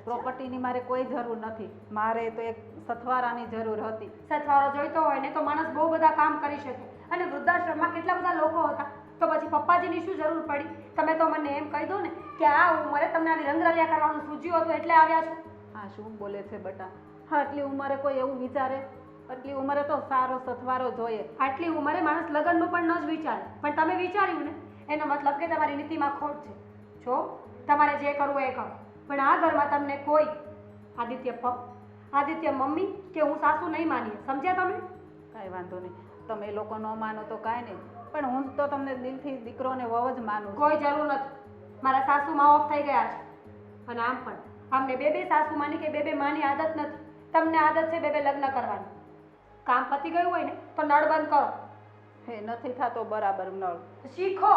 પ્રોપર્ટીની મારે કોઈ જરૂર નથી, મારે તો એક સથવારાની જરૂર હતી. સથવારો જોઈતો હોય ને તો માણસ બહુ બધા કામ કરી શકે, અને વૃદ્ધાશ્રમમાં કેટલા બધા લોકો હતા, તો પછી પપ્પાજીની શું જરૂર પડી? તમે તો મને એમ કહી દો ને કે આ ઉંમરે તમને આવી રંગરલિયા કરવાનું સૂઝ્યું હતું એટલે આવ્યા છો. હા શું બોલે છે બેટા? હા આટલી ઉંમરે કોઈ એવું વિચારે? આટલી ઉંમરે તો સારો સથવારો જોઈએ. આટલી ઉંમરે માણસ લગ્નનું પણ ન જ વિચારે, પણ તમે વિચાર્યું ને, એનો મતલબ કે તમારી નીતિમાં ખોટ છે. જો તમારે જે કરવું એ કરો, પણ આ ઘરમાં તમને કોઈ આદિત્ય મમ્મી કે હું સાસુ નહીં માનીએ, સમજ્યા તમે? કાંઈ વાંધો નહીં, તમે લોકો ન માનો તો કાંઈ નહીં, પણ હું તો તમને દિલથી દીકરોને વહુ જ માનું છું. કોઈ જરૂર નથી. મારા સાસુમાં ઓફ થઈ ગયા છે, અને આમ પણ અમને બે સાસુ માની કે બે માની આદત નથી. તમને આદત છે બે લગ્ન કરવાની. કામ પતી ગયું હોય ને તો નળ બંધ કરો. હે નથી થતો બરાબર નળ. શીખો.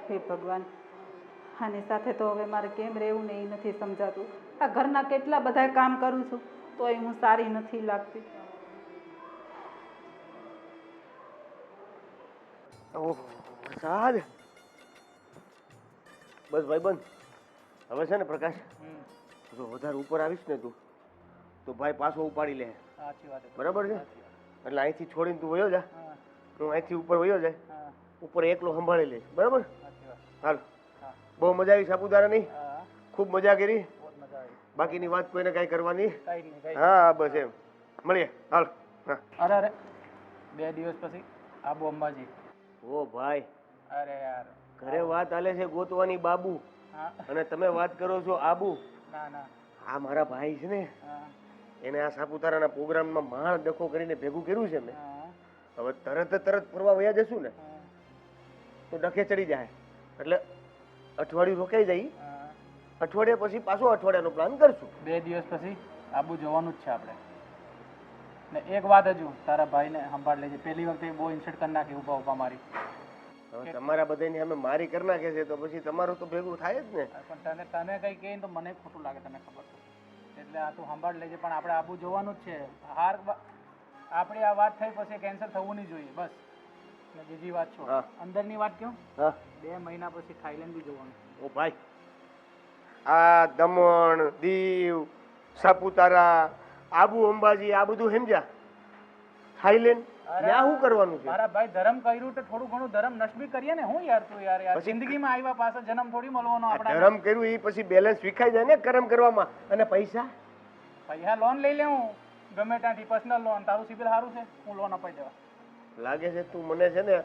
હે ભગવાન, આની સાથે તો હવે મારે કેમ રહેવું ને એ નથી સમજાતું. આ ઘરના કેટલા બધા કામ કરું છું તોય હું સારી નથી લાગતી. ઓહ પ્રસાદ. બસ ભાઈબંધ, હવે છે ને પ્રકાશ, જો વધારે ઉપર આવીશ ને તું તો ભાઈ પાછો ઉપાડી લે. સાચી વાત છે. બરાબર છે? એટલે અહીંથી છોડીને તું વયો જા, હું અહીંથી ઉપર વયો જાય, હા, ઉપર એકલો સંભાળી લઈશ. બરાબર? સાચી વાત. હાલ. હા. બહુ મજા આવી સાપુતારાની, હા, ખૂબ મજા કરી. બહુ જ મજા આવી. બાકીની વાત કોઈને કાંઈ કરવાની. કઈ નહીં, કઈ હા બસ એમ. મળીએ. હાલ. હા. અરે અરે 2 દિવસ પછી આબુ અંબાજી. ઓ ભાઈ, અરે યાર. ઘરે વાત હાલે છે ગોતવાની બાબુ, હા. અને તમે વાત કરો છો આબુ. ના ના. આ મારા ભાઈ છે ને, હા, એને આ સાપુતારાના પ્રોગ્રામમાં માળ ડખો કરીને ભેગું કર્યું છે મેં. હા, હવે તરત ફરવા વયા જશું ને હા, તો ડખે ચડી જાય, એટલે અઠવાડિયું રોકાઈ જાય. હા. અઠવાડિયા પછી પાછો અઠવાડિયાનો પ્લાન કરશું. 2 દિવસ પછી આબુ જવાનું જ છે આપણે. ને એક વાત હજુ, તારા ભાઈને સંભાળ લેજે. પહેલી વખતે બહુ ઇન્સલ્ટ કરી નાખી ઊભા મારી. હવે તમારા બધાની અમે મારી કરી નાખે છે તો પછી તમારું તો ભેગું થાય જ ને. પણ તને કંઈ કહે તો મને ખોટું લાગે, તને ખબર છે. એટલે આ તું સંભાળ લેજે, પણ આપણે આબુ જવાનું જ છે. આપણી આ વાત થઈ પછી કેન્સલ થવું નહીં જોઈએ, બસ. ને બીજી વાત છો, હા. અંદરની વાત કહું, હા 2 મહિના પછી થાઈલેન્ડ બી જવાનું. ઓ ભાઈ, આ દમણ, દીવ, સાપુતારા, આબુ અંબાજી, આ બધું સમજ્યા? થાઈલેન્ડ ત્યાં શું કરવાનું છે? મારા ભાઈ ધર્મ કર્યું તો થોડું ઘણું ધર્મ નષ્ટ બી કરીએ ને. હું યાર તું યાર પછી જિંદગીમાં આવ્યા પાછા જન્મ થોડી મળવાનો આ આપણા. ધરમ કર્યું એ પછી બેલેન્સ વિખાઈ જાય ને કરમ કરવામાં. અને પૈસા પૈસા લોન લઈ લે હું. ગમે ત્યાંથી પર્સનલ લોન, તારું સિબિલ સારું છે, હું લોન અપાઈ દેવા. લાગે છે તું મને છે ને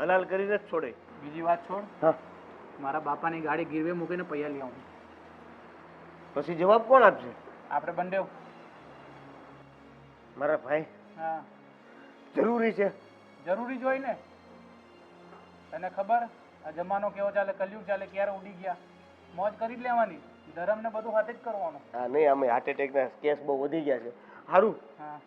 હલાલ કરીને જ છોડે. બીજી વાત છોડ, હા, મારા બાપાની ગાડી ગીરવે મૂકીને પૈયા લઈ આવું. પછી જવાબ કોણ આપશે? આપણે બંને. મારા ભાઈ હા, જરૂરી છે. જરૂરી જ હોય ને. તને ખબર આ જમાનો કેવો ચાલે, કલયુગ ચાલે, ક્યારે ઉડી ગયા. મોજ કરી જ લેવાની, ધર્મ ને બધું હાથે જ કરવાનું. હા નહીં, અમે હાર્ટ એટેકના કેસ બહુ વધી ગયા છે. સારું, હા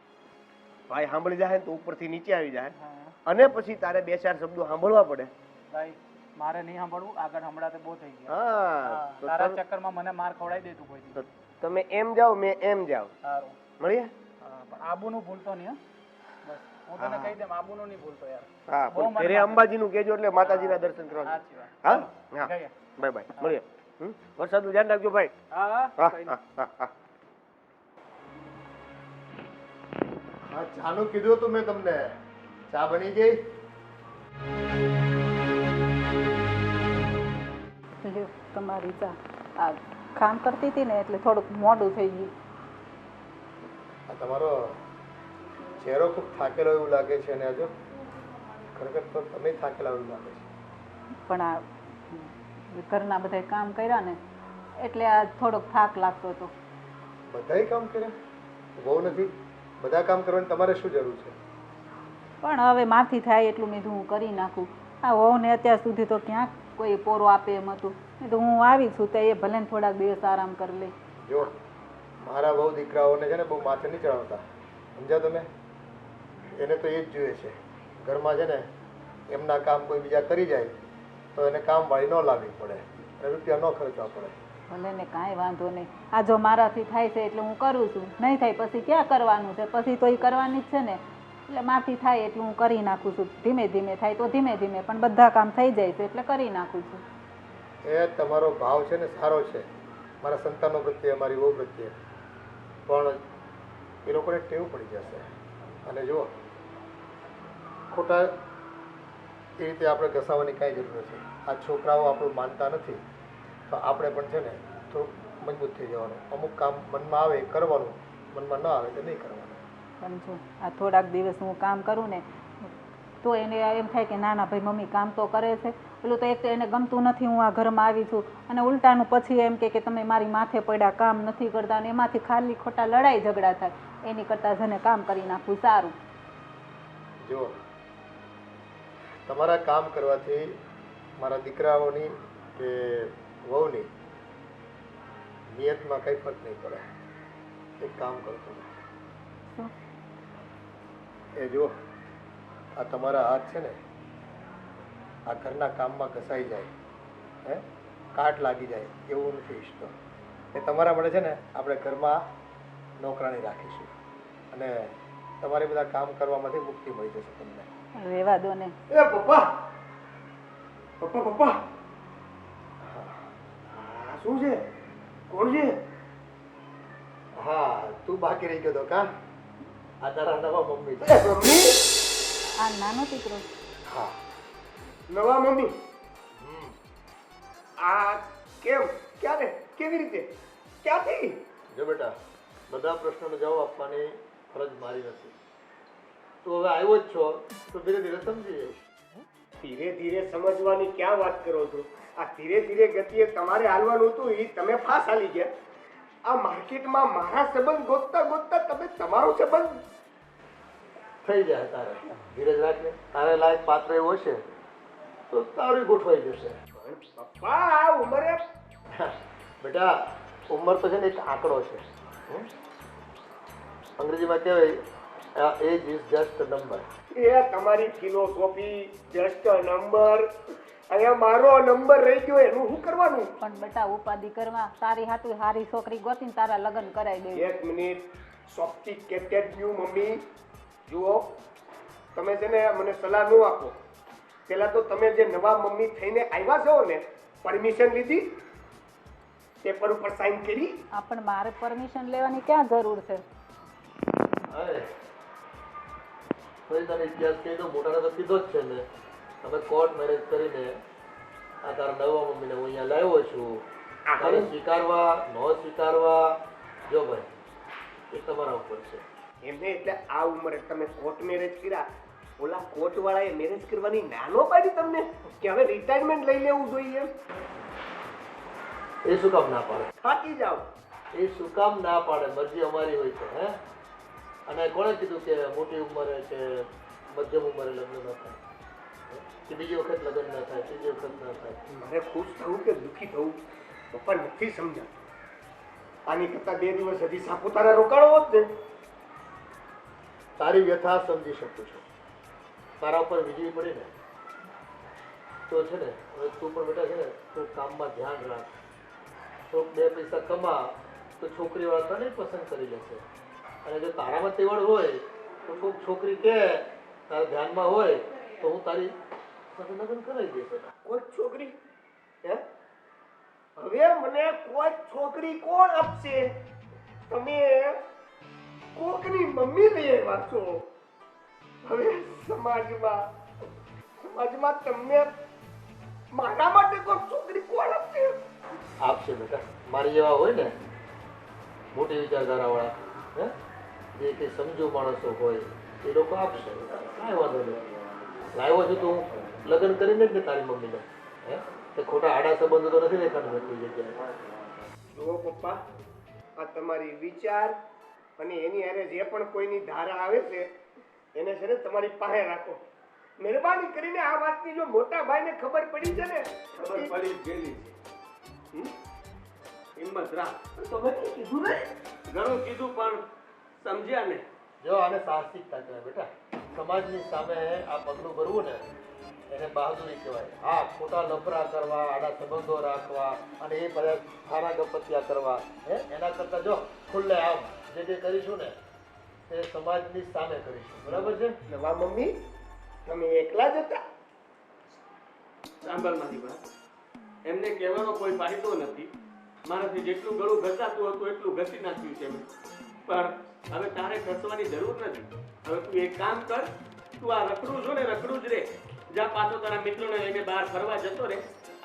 ભાઈ સાંભળી જાય ને તો ઉપરથી નીચે આવી જાય, હા અને પછી તારે 2-4 શબ્દો સાંભળવા પડે. ભાઈ, મારે નહીં સાંભળવું, આગળ હમણાં બહુ થઈ ગયા. હા, તો તારા ચક્કરમાં મને માર ખવડાવી દે તું કોઈ તો તમે એમ જાઓ, મેં એમ જાવ. સારું. મળીએ? પણ આબુનું ભૂલતો નહીં. બસ હું તને કહી દઉં, આબુનું નહીં ભૂલતો યાર. હા, બહુ પણ મને ઘરે અંબાજીનું કહેજો એટલે માતાજીના દર્શન કરવા. સાચી વાત. હા ચાલો, હા, જઈએ. બાય બાય, મળીએ. વરસાદનું ધ્યાન રાખજો ભાઈ. હા હા હા, કઈ હા નહીં. હા હા. હા, ચાનું કીધું હતું મેં તમને. ચા બની ગઈ? લ્યો તમારી ચા. આ કામ કરતી હતી ને એટલે થોડુંક મોડું થઈ ગયું. આ તમારો ચહેરો ખૂબ થાકેલો એવું લાગે છે, અને હજુ ખરેખર તો તમે થાકેલા એવું લાગે છે. પણ આ ઘરના બધા કામ કર્યા ને એટલે આ થોડોક થાક લાગતો હતો. બધાય કામ કર્યા? બહુ નથી? બધા કામ કરવાની તમારે શું જરૂર છે? પણ હવે મારથી થાય એટલું મેં હું કરી નાખું. આ વહુને અત્યાર સુધી તો ક્યાંક કોઈ પોરો આપે એમ હતું. નહીં તો હું આવી છું તો એ ભલે ને થોડાક દિવસ આરામ કરી લે. જો મારા બહુ દીકરાઓને છે ને બહુ માથે નહીં ચડાવતા, સમજ્યા તમે? એને તો એ જ જોઈએ છે ઘરમાં છે ને એમના કામ કોઈ બીજા કરી જાય તો એને કામવાળી ન લાવવી પડે અને રૂપિયા ન ખર્ચવા પડે. ભલે ને કાંઈ વાંધો નહીં. આ જો મારાથી થાય છે એટલે હું કરું છું, નહીં થાય પછી ક્યાં કરવાનું છે? પછી તો એ કરવાની જ છે ને. એટલે મારથી થાય એટલું હું કરી નાખું છું. ધીમે ધીમે થાય તો ધીમે ધીમે, પણ બધા કામ થઈ જાય છે એટલે કરી નાખું છું. એ તમારો ભાવ છે ને સારો છે મારા સંતાનો પ્રત્યે, મારી વહુ પ્રત્યે, પણ એ લોકોને ટેવ પડી જશે. અને જુઓ, ખોટા એ રીતે આપણે ઘસાવાની કાંઈ જરૂર નથી. આ છોકરાઓ આપણું માનતા નથી તો આપણે પણ છે ને થોડુંક મજબૂત થઈ જવાનું. અમુક કામ મનમાં આવે એ કરવાનું, મનમાં ન આવે તો નહીં કરવાનું. પણ જો આ થોડાક દિવસ હું કામ કરું ને તો એને એમ થાય કે ના ના ભાઈ મમ્મી કામ તો કરે છે. પેલું તો એક તો એને ગમતું નથી હું આ ઘરમાં આવી છું, અને ઉલટાનું પછી એમ કે તમે મારી માથે પડ્યા, કામ નથી કરતા, અને એમાંથી ખાલી ખોટા લડાઈ ઝઘડા થાય. એની કરતાં જેને કામ કરી નાખવું સારું. જો તમારા કામ કરવાથી મારા દીકરાઓની કે વહુની નિયતમાં કંઈ ફરક નહીં પડે. એક કામ કરતો શું? એ જો આ તમારા હાથ છે ને આ ઘરના કામમાં ઘસાઈ જાય, હે કાટ લાગી જાય એવું નથી ઈચ્છતો. એ તમારા માટે છે ને આપણે ઘરમાં નોકરાણી રાખીશું અને તમારે બધા કામ કરવામાંથી મુક્તિ મળી જશે તમને. રહેવા દો ને. એ પપ્પા, પપ્પા પપ્પા, આ શું છે? કોણ છે? હા, તું બાકી રહી ગયો તો કા? આ તારા નવા મમ્મી છે. એ મમ્મી? આ નાનો દીકરો? હા. નવા મમ્મી? આ કેમ? ક્યારે? કેવી રીતે? ક્યાંથી? જો બેટા, બધા પ્રશ્નોનો જવાબ આપવાની ફરજ મારી નથી. તું હવે આવ્યો જ છો તો ધીરે ધીરે સમજી જઈશ. ધીરે ધીરે સમજવાની ક્યાં વાત કરો છો? આ ધીરે ધીરે ગતિએ તમારે હાલવાનું હતું એ તમે ફાસ હાલી ગયા. આ માર્કેટમાં મારા સંબંધ ગોતતા ગોતતા તમે તમારો સંબંધ થઈ જાય તારે. ધીરજ રાખને. તારે લાયક પાત્ર એવું હશે તો તારું ગોઠવાઈ જશે. પણ પપ્પા આ ઉંમરે બેટા, ઉંમર તો છે ને એક આંકડો છે. અંગ્રેજીમાં કહેવાય age is just a number. એ તમારી ફિલોસોફી જસ્ટ નંબર. અહીંયા મારો નંબર રહી ગયો એનું શું કરવાનું? પણ બેટા ઉપાધિ કરવા તારી હાટુ હારી છોકરી ગોતીને તારા લગ્ન કરાવી દે. એક મિનિટ, સોફ્ટિકેટેડ ન્યુ મમ્મી. જુઓ, તમે છે ને મને સલાહ ન આપો. પેલા તો તમે જે નવા મમ્મી થઈને આવ્યા છો ને, પરમિશન લીધી, પેપર ઉપર સાઇન કરી? આ પણ મારે પરમિશન લેવાની ક્યાં જરૂર છે? ફરી તને ઇતિહાસ કહી દો. મોટાને તો કીધો જ છે ને, તમે કોર્ટ મેરેજ કરીને આ તારા નવા મમ્મીને હું અહીંયા લાવ્યો છું. તારે સ્વીકારવા ન સ્વીકારવા, જો ભાઈ એ તમારા ઉપર છે. એમને એટલે આ ઉંમરે તમે કોર્ટ મેરેજ કર્યા, ઓલા કોર્ટ વાળાએ મેરેજ કરવાની નાનો પાડી તમને કે હવે રિટાયરમેન્ટ લઈ લેવું જોઈએ એમ? એ શું કામ ના પાડે? થાકી જાઓ. એ શું કામ ના પાડે? મરજી અમારી હોય છે. હે? અને કોણે કીધું કે મોટી ઉંમરે કે મધ્યમ ઉંમરે લગ્ન ન થાય, કે બીજી વખત લગ્ન ના થાય, ત્રીજી વખત ના થાય? મારે ખુશ થવું કે દુઃખી થવું પપ્પા નથી સમજાતું. આની કરતા 2 દિવસ હજી સાપુતારા રોકાણો હોત ને. તારી વ્યથા સમજી શકું છું. તારા ઉપર વીજળી પડી ને તો છે ને, હવે તું પણ બેટા છે ને, તું કામમાં ધ્યાન રાખ. તો 2 પૈસા કમા તો છોકરીવાળા તને પસંદ કરી લેશે. અને જો તારામાં તેવડ હોય તો કોઈક છોકરી કે તારા ધ્યાનમાં હોય તો હું તારી સાથે લગ્ન કરાવી દઈશ બેટા. કોઈ છોકરી હે? હવે મને કોઈ છોકરી કોણ આપશે? તમે કોકની મમ્મી લઈ આવ્યા છો. હવે સમાજમાં તમને મારા માટે કોઈ છોકરી કોણ આપશે? આપશે બેટા. મારી જેવા હોય ને મોટી વિચારધારાવાળા, હે, જે કંઈ સમજુ માણસો હોય એ લોકો આપશે. કાંઈ વાંધો નથી. લાવ્યો છું તો હું લગ્ન કરીને જ ને તારી મમ્મીને. હે, તે ખોટા આડા સંબંધો તો નથી દેખાતું કોઈ જગ્યાએ. જુઓ પપ્પા, આ તમારી વિચાર અને એની હારે જે પણ કોઈની ધારા આવે છે એને છે ને તમારી પાસે રાખો. મહેરબાની કરીને આ વાતની જો મોટા ભાઈને ખબર પડી છે ને, ખબર પડી જ ગયેલી છે. હિંમત રાખ. તો મેં કીધું ને. ઘણું કીધું પણ સમજ્યા ને. જો આને સાહસિકતા કહેવાય બેટા. સમાજની સામે આ પગલું ભરવું ને એને બહાદુરી કહેવાય. હા, ખોટા લફરા કરવા, આડા સંબંધો રાખવા અને એ બધા ખાના ગપત્યા કરવા, હે, એના કરતાં જો ખુલ્લે આમ જે જે કરીશું ને તે સમાજની સામે કરીશું. બરાબર છે? નવા મમ્મી તમે એકલા જ હતા? સાંભળ મારી વાત, એમને કહેવાનો કોઈ ફાયદો નથી. મારાથી જેટલું ગળું ઘસાતું હતું એટલું ઘસી નાખ્યું છે મેં. પણ હવે તારે ઘસવાની જરૂર નથી. હવે તું એક કામ કર, તું આ રખડું છો ને રખડું જ રે. જા પાછો તારા મિત્રોને લઈને બહાર ફરવા જતો રે.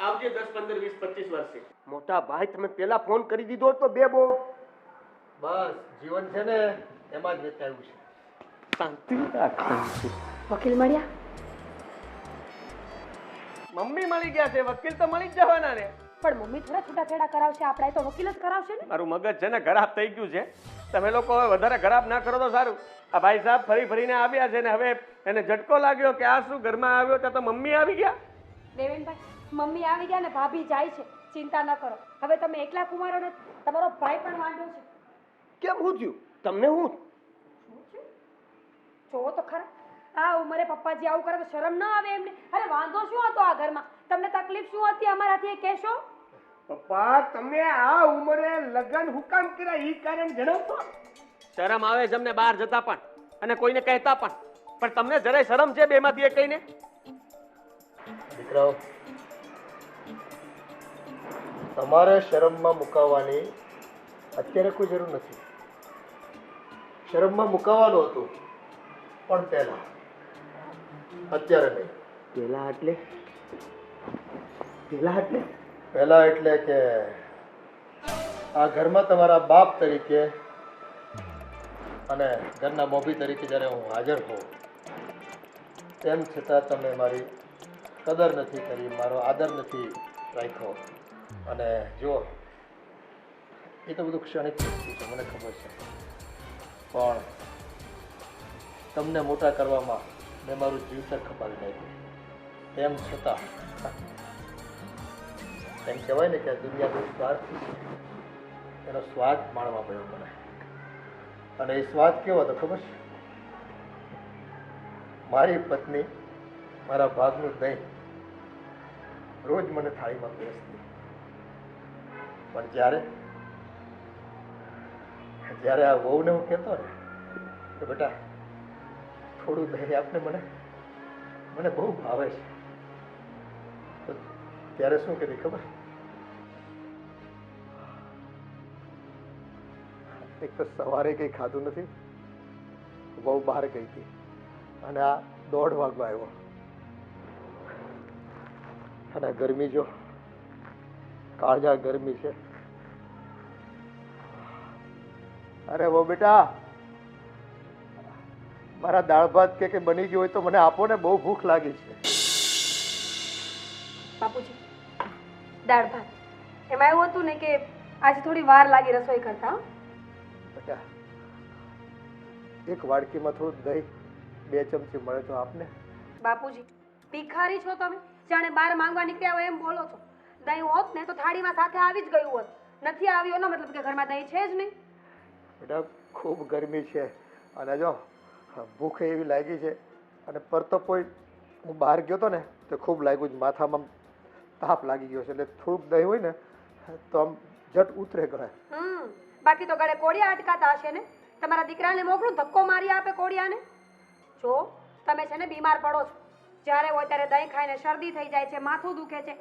આવજે 10, 15, 20, 25 વર્ષે. મોટા ભાઈ તમે પેલા ફોન કરી દીધો તો બે બહુ બસ જીવન છે ને એમાં જ વિતાવ્યું છે. શાંતિ રાખ, શાંતિ. વકીલ મળ્યા? મમ્મી મળી ગયા છે, વકીલ તો મળી જ જવાના ને. પણ મમ્મી થોડા છૂટાછેડા કરાવશે, આપણે તો વકીલ જ કરાવશે ને. મારું મગજ છે ને ખરાબ થઈ ગયું છે. તમે લોકો હવે વધારે ખરાબ ના કરો તો સારું. આ ભાઈ સાહેબ ફરી ફરીને આવ્યા છે ને હવે એને ઝટકો લાગ્યો કે આ શું ઘરમાં આવ્યો ત્યાં તો મમ્મી આવી ગયા. દેવેનભાઈ, મમ્મી આવી ગયા ને ભાભી જાય છે, ચિંતા ન કરો. હવે તમે એકલા કુમારો નથી, તમારો ભાઈ પણ વાંઢો છે. કેમ હું થયું તમને? હું જોવો તો ખરા, આ ઉંમરે પપ્પાજી આવું કરે તો શરમ ન આવે એમને? અરે વાંધો શું હતો આ ઘરમાં? તમને તકલીફ શું હતી અમારાથી એ કહેશો? પપ્પા તમે આ ઉંમરે લગ્ન હું કામ કર્યા ઈ કારણ જણાવતો. શરમ આવે છે અમને બહાર જતા પણ અને કોઈને કહેતા પણ તમને જરાય શરમ છે બેમાંથી એક કહીને? દીકરાઓ, તમારે શરમમાં મુકાવવાની અત્યારે કોઈ જરૂર નથી. શરમમાં મુકાવવાનું હતું પણ પહેલા, અત્યારે નહીં. પેલા એટલે પહેલા એટલે કે આ ઘરમાં તમારા બાપ તરીકે અને ઘરના મોભી તરીકે જ્યારે હું હાજર હોઉં તેમ છતાં તમે મારી કદર નથી કરી, મારો આદર નથી રાખ્યો. અને જો એ તો બધું ક્ષણિક વસ્તુ છે, મને ખબર છે. પણ તમને મોટા કરવામાં મેં મારું જીવતર ખપાવી નાખ્યું. તેમ છતાં એમ કહેવાય ને કે દુનિયા બહુ સ્વાર્થી છે, એનો સ્વાદ માણવા પડ્યો મને. અને એ સ્વાદ કેવો હતો ખબર છે? મારી પત્ની મારા ભાગનું દહીં રોજ મને થાળીમાં પીરસતી. પણ જ્યારે આ વહુને હું કહેતો ને કે બેટા થોડું દહીં આપને, મને બહુ ભાવે છે, તો ત્યારે શું કહેતી ખબર? એક તો સવારે કંઈ ખાધું નથી, બહુ બહાર ગઈ હતી અને આ 1:30 વાગવા આવ્યો. અને ગરમી જો કાળજા ગરમી છે. અરે વો બેટા, મારા દાળ ભાત કે બની ગયું હોય તો મને આપો ને, બહુ ભૂખ લાગી છે. બાપુજી, દાળ ભાત એમાં એવું હતું ને કે આજે થોડી વાર લાગી રસોઈ કરતા હો. બેટા, એક વાડકીમાં થોડું દહીં 2 ચમચી મળે તો આપને. બાપુજી, ભિખારી છો તમે? જાણે બહાર માંગવા નીકળ્યા હોય એમ બોલો છો. દહીં હોત ને તો થાળીમાં સાથે આવી જ ગયું હોત. નથી આવ્યો એનો મતલબ કે ઘરમાં દહીં છે જ નહીં. બેટા, ખૂબ ગરમી છે અને જો ભૂખ એવી લાગી છે, અને પરતો કોઈ હું બહાર ગયો હતો ને તો ખૂબ લાગ્યું છે, માથામાં તાપ લાગી ગયો છે, એટલે થોડુંક દહીં હોય ને તો આમ જટ ઉતરે કરે. બાકી તો ગળે કોડિયા અટકાતા હશે ને. તમારા દીકરાને મોકલું ધક્કો મારી આપે કોડિયાને. જો તમે છે ને બીમાર પડો છો, જ્યારે હોય ત્યારે દહીં ખાઈને શરદી થઈ જાય છે, માથું દુખે છે,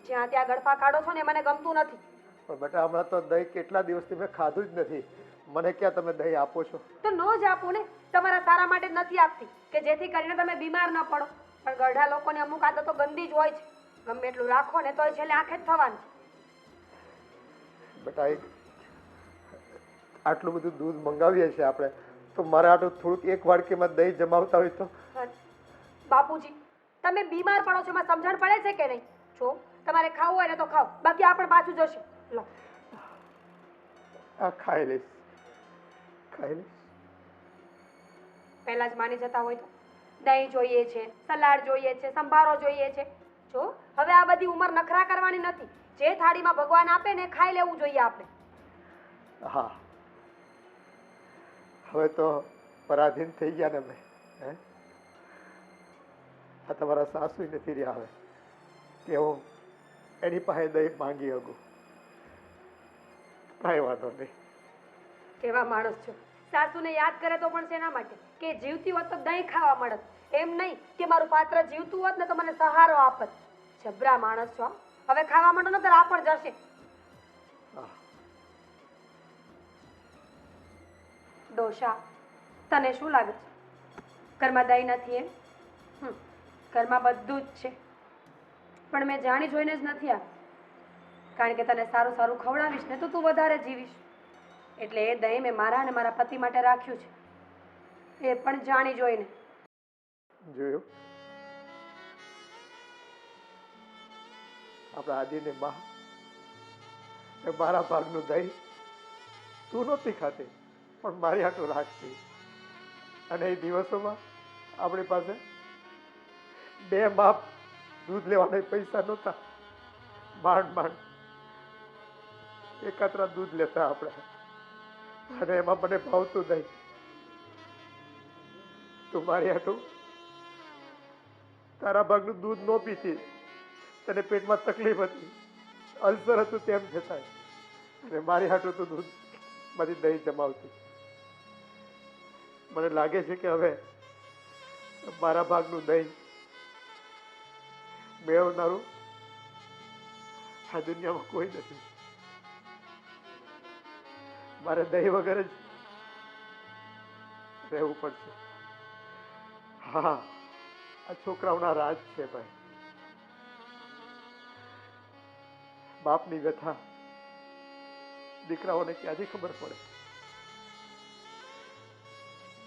જ્યાં ત્યાં ગળફા કાઢો છો ને મને ગમતું નથી. પણ બેટા, હમણાં તો દહીં કેટલા દિવસથી મેં ખાધું જ નથી. મને ક્યાં તમે દહીં આપો છો? તો ન જ આપો ને. તમારા સારા માટે જ નથી આપતી કે જેથી કરીને તમે બીમાર ન પડો. પણ ગઢા લોકોની અમુક આદતો ગંદી જ હોય છે. ગમે એટલું રાખો ને તોય છેલ્લે આંખે જ થવાનું. બેટા, આટલું બધું દૂધ મંગાવીએ છીએ આપણે, તો મારે આટલું થોડુંક એક વાડકીમાં દહીં જમાવતા હોય તો. બાપુજી, તમે બીમાર પડો છો એમાં સમજણ પડે છે કે નહીં? જો તમારે ખાવું હોય ને તો ખાઓ, બાકી આ પણ પાછું જશે. લો, આ ખાઈ લઈશ, ખાઈ લઈશ. પહેલા જ માની જતા હોય તો દહીં જોઈએ છે, સલાડ જોઈએ છે, સંભારો જોઈએ છે. જો હવે આ બધી ઉંમર નખરા કરવાની નથી. જે થાળીમાં ભગવાન આપે ને ખાઈ લેવું જોઈએ આપણે. હા, હવે તો પરાધીન થઈ ગયા ને મેં. આ તમારા સાસુ નથી રહ્યા હવે કે હું એની પાસે દહીં માંગી શકું. કાંઈ વાંધો નહીં. કેવા માણસ છો. સાસુને યાદ કરે તો પણ શેના માટે? કે જીવતી હોત તો દહીં ખાવા મળત. એમ નહીં કે મારું પાત્ર જીવતું હોત ને તો મને સહારો આપત. જબરા માણસ છો. હવે ખાવા માંડો ને તો આ પણ જશે. ડોશા, તને શું લાગે છે ઘરમાં દહીં નથી એમ? ઘરમાં બધું જ છે, પણ મેં જાણી જોઈને જ નથી આપી. કારણ કે તને સારું સારું ખવડાવીશ ને તો તું વધારે જીવીશ. એટલે એ દહીં મેં મારા અને મારા પતિ માટે રાખ્યું છે, એ પણ જાણી જોઈને. જોયું, આપણા આદિની માં મારા ભાગનું દહીં તું નહોતી ખાતી પણ મારી હાટું રાખતી. અને એ દિવસોમાં આપણી પાસે 2 માપ દૂધ લેવાના પૈસા નહોતા. માંડ માંડ એકાત્રા દૂધ લેતા આપણે, અને એમાં મને ભાવતું દહીં. તું મારી હાટું તારા ભાગનું દૂધ ન પીતી. તને પેટમાં તકલીફ હતી, અલ્સર હતું, તેમ છતાંય અને મારી હાટું તું દૂધ માંથી દહીં જમાવતી. મને લાગે છે કે હવે મારા ભાગનું દહીં મેળવનારું આ દુનિયામાં કોઈ નથી. મારે દહીં વગર જ રહેવું પડશે. હા, આ છોકરાઓના રાજ છે ભાઈ. બાપની વ્યથા દીકરાઓને ક્યાંથી ખબર પડે?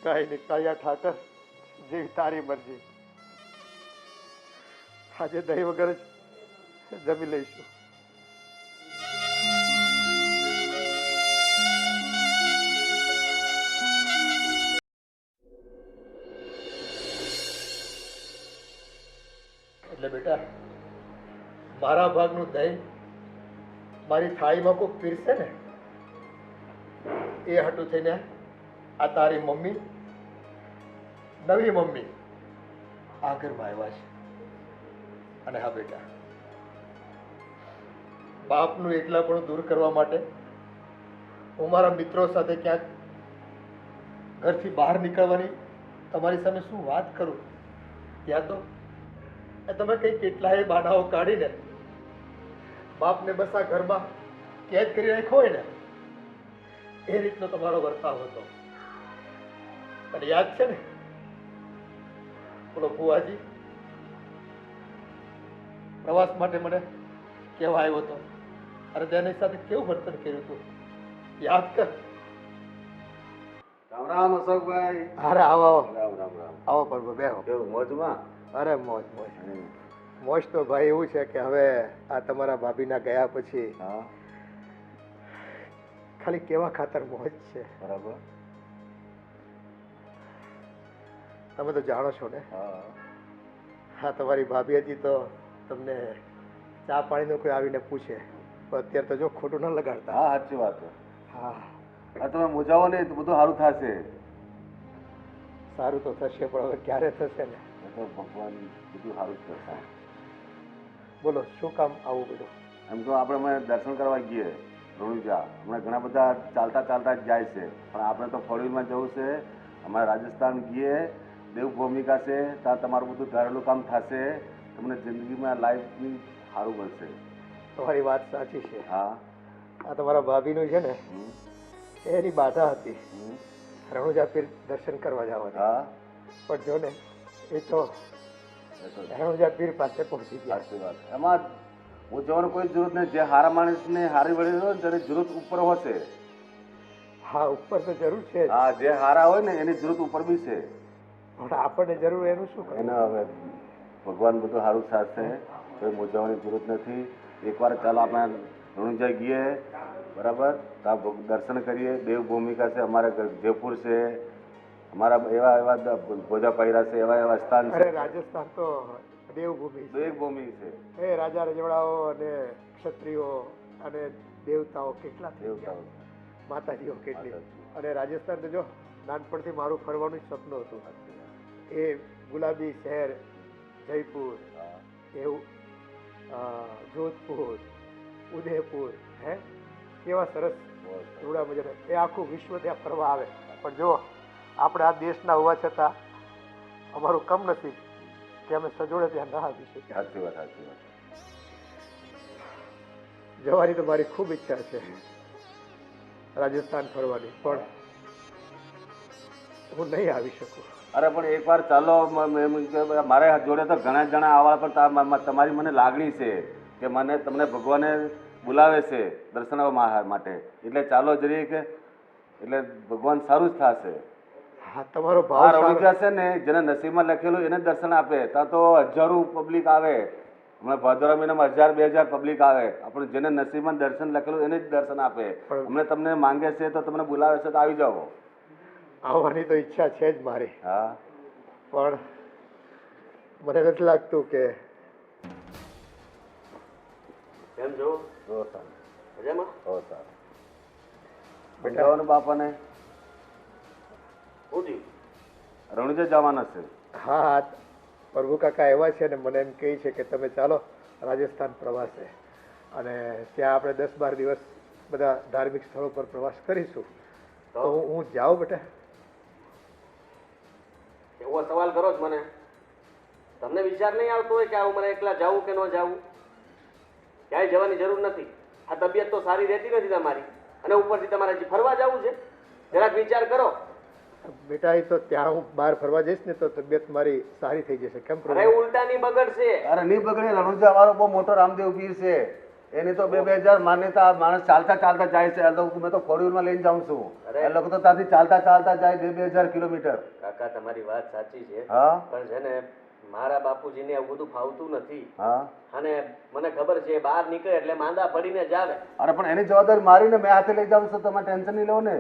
કાંઈ નહીં, કાયા ઠાકર, જેવી તારી મરજી. આજે દહીં વગર જ જમી લઈશું. એટલે બેટા, મારા ભાગનું દહીં મારી થાળીમાં કોઈ પીરસે ને એ હાટું થઈને આ તારી મમ્મી, નવી મમ્મી આ ઘરમાં આવ્યા છે. અને હા બેટા, બાપનું એકલાપણું દૂર કરવા માટે હું મારા મિત્રો સાથે ક્યાંક ઘરથી બહાર નીકળવાની તમારી સામે શું વાત કરું? ત્યાં તો તમે કંઈ કેટલાય બહાનાઓ કાઢીને બાપને બસ આ ઘરમાં કેદ કરી રાખ્યો હોય ને એ રીતનો તમારો વર્તાવ હતો. અને યાદ છે ને બોલો ભુવાજી પ્રવાસ માટે મને કહેવા આવ્યો હતો, અને તેની સાથે કેવું વર્તન કર્યું હતું યાદ કર. રામ રામ અશોકભાઈ. અરે આવો આવો રામ રામ રામ. આવો પ્રભુ બેહો. કેવું મોજમાં? અરે મોજ મોજ મોજ તો ભાઈ એવું છે કે હવે આ તમારા ભાભીના ગયા પછી હા ખાલી કેવા ખાતર મોજ છે. બરાબર. તમે તો જાણો છો ને. હા હા તમારી ભાભી હતી તો તમને ચા પાણીનું કોઈ આવીને પૂછે, પણ અત્યારે તો જો ખોટું ન લગાડતા. હા સાચી વાત છે. હા આ તમે મૂંઝાવો નહીં તો બધું સારું થશે. સારું તો થશે પણ હવે ક્યારે થશે ને. એ તો ભગવાન બધું સારું જ કરશે. બોલો શું કામ આવું બધું? એમ તો આપણે અમે દર્શન કરવા ગઈએ રણુજા. હમણાં ઘણા બધા ચાલતા ચાલતા જ જાય છે, પણ આપણે તો ફળીમાં જવું છે. અમારે રાજસ્થાન ગઈએ, દેવભૂમિકા છે, ત્યાં તમારું બધું ઘરેલું કામ થશે. તમને જિંદગીમાં લાઈફની સારું મળશે. તમારી વાત સાચી છે. હા આ તમારા ભાભીનું છે ને હમ, એની બાધા હતી હમ, રણુજા પીર દર્શન કરવા જવાની, હા પણ જો ને એ તો એ તો રણુજા પીર પાસે પહોંચી ગયા. સાચી વાત. એમાં હું જવાનું કોઈ જરૂરત નહીં. જે હારા માણસને હારી વળી હોય ને તેની જરૂરત ઉપર હશે. હા ઉપર તો જરૂર છે જ, હા જે હારા હોય ને એની જરૂરત ઉપર બી છે. પણ આપણને જરૂર એનું શું કરવું? એને હવે ભગવાન બધું સારું થશે. કોઈ મૂંઝાવાની જરૂરત નથી. એકવાર ચાલો આપણે રણુજા ગઈએ, બરાબર, ત્યાં દર્શન કરીએ. દેવભૂમિકા છે, અમારે જયપુર છે, અમારા એવા એવા ભોજા પૈરા છે, એવા એવા સ્થાન અરે છે. રાજસ્થાન તો દેવભૂમિ છે. દેવભૂમિ છે. એ રાજા રજવાડાઓ અને ક્ષત્રિયો અને દેવતાઓ કેટલા થઈ ગયા, દેવતાઓ. માતાજીઓ કેટલી. માતાજી. અને રાજસ્થાન તો જો નાનપણથી મારું ફરવાનું જ સપનું હતું. એ ગુલાબી શહેર જયપુર, હા. એવું જોધપુર, ઉદયપુર, હે કેવા સરસ બહુ સરસ. જોડા મજાના. એ આખું વિશ્વ ત્યાં ફરવા આવે. પણ જો આપણે આ દેશના હોવા છતાં અમારું કમનસીબ કે અમે સજોડે ત્યાં ના આવી શકીએ. સાચી વાત, સાચી વાત. જવાની તો મારી ખૂબ ઈચ્છા છે રાજસ્થાન ફરવાની, પણ હું નહીં આવી શકું. અરે પણ એકવાર ચાલો, મારે જોડે તો ઘણા જણા આવવા, પણ તમારી મને લાગણી છે કે મને તમને ભગવાને બોલાવે છે દર્શન માટે. એટલે ચાલો જરીક, એટલે ભગવાન સારું જ થશે. હા તમારો આ ભાવ સારો. રણુજા છે ને, જેને નસીબમાં લખેલું એને જ દર્શન આપે. ત્યાં તો હજારો પબ્લિક આવે. હમણાં ભાદરવા મહિનામાં 1000-2000 પબ્લિક આવે. આપણે જેને નસીબમાં દર્શન લખેલું એને જ દર્શન આપે. પણ- અમને તમને માંગે છે તો તમને બોલાવે છે તો આવી જાઓ. આવવાની તો ઈચ્છા છે જ મારી, હા પણ મને નથી લાગતું કે કેમ છો? જો સારું. મજામાં? હો સારું. સમજાવવાનું બાપાને શું થયું? રણુજા જવાના છે. હા હા પ્રભુ કાકા એવા છે ને મને એમ કહે છે કે તમે ચાલો રાજસ્થાન પ્રવાસે, અને ત્યાં આપણે 10-12 દિવસ બધા ધાર્મિક સ્થળો પર પ્રવાસ કરીશું. તો હું જાઉં બેટા? એવો સવાલ કરો જ મને. તમને વિચાર નહીં આવતો હોય કે આવું મને એકલા જાવું કે ન જાવું? ક્યાંય જવાની જરૂર નથી. આ તબિયત તો સારી રહેતી નથી તમારી, અને ઉપરથી તમારે હજી ફરવા જવું છે. જરાક વિચાર કરો. બેટા એ તો ત્યાં હું બહાર ફરવા જઈશ ને તો તબિયત મારી સારી થઈ જશે. કેમ અરે પ્રભુ? ઉલટાની બગડશે. અરે નહીં બગડે. રણુજા અમારો બહુ મોટો રામદેવ પીર છે. એની તો 2-2000 માન્યતા. માણસ ચાલતા ચાલતા જાય છે. મેં તો ફોરવ્હીલમાં લઈને જાઉં છું. અરે. એ લોકો તો ત્યાંથી ચાલતા ચાલતા જાય 2-2000 કિલોમીટર. કાકા તમારી વાત સાચી છે, હા પણ છે ને મારા બાપુજીને આવું બધું ફાવતું નથી. હા. અને મને ખબર છે બહાર નીકળે એટલે માંદા પડીને જ આવે. અરે પણ એની જવાબદારી મારી ને, મેં હાથે લઈ જાઉં છું. તમે ટેન્શન નહીં લો ને.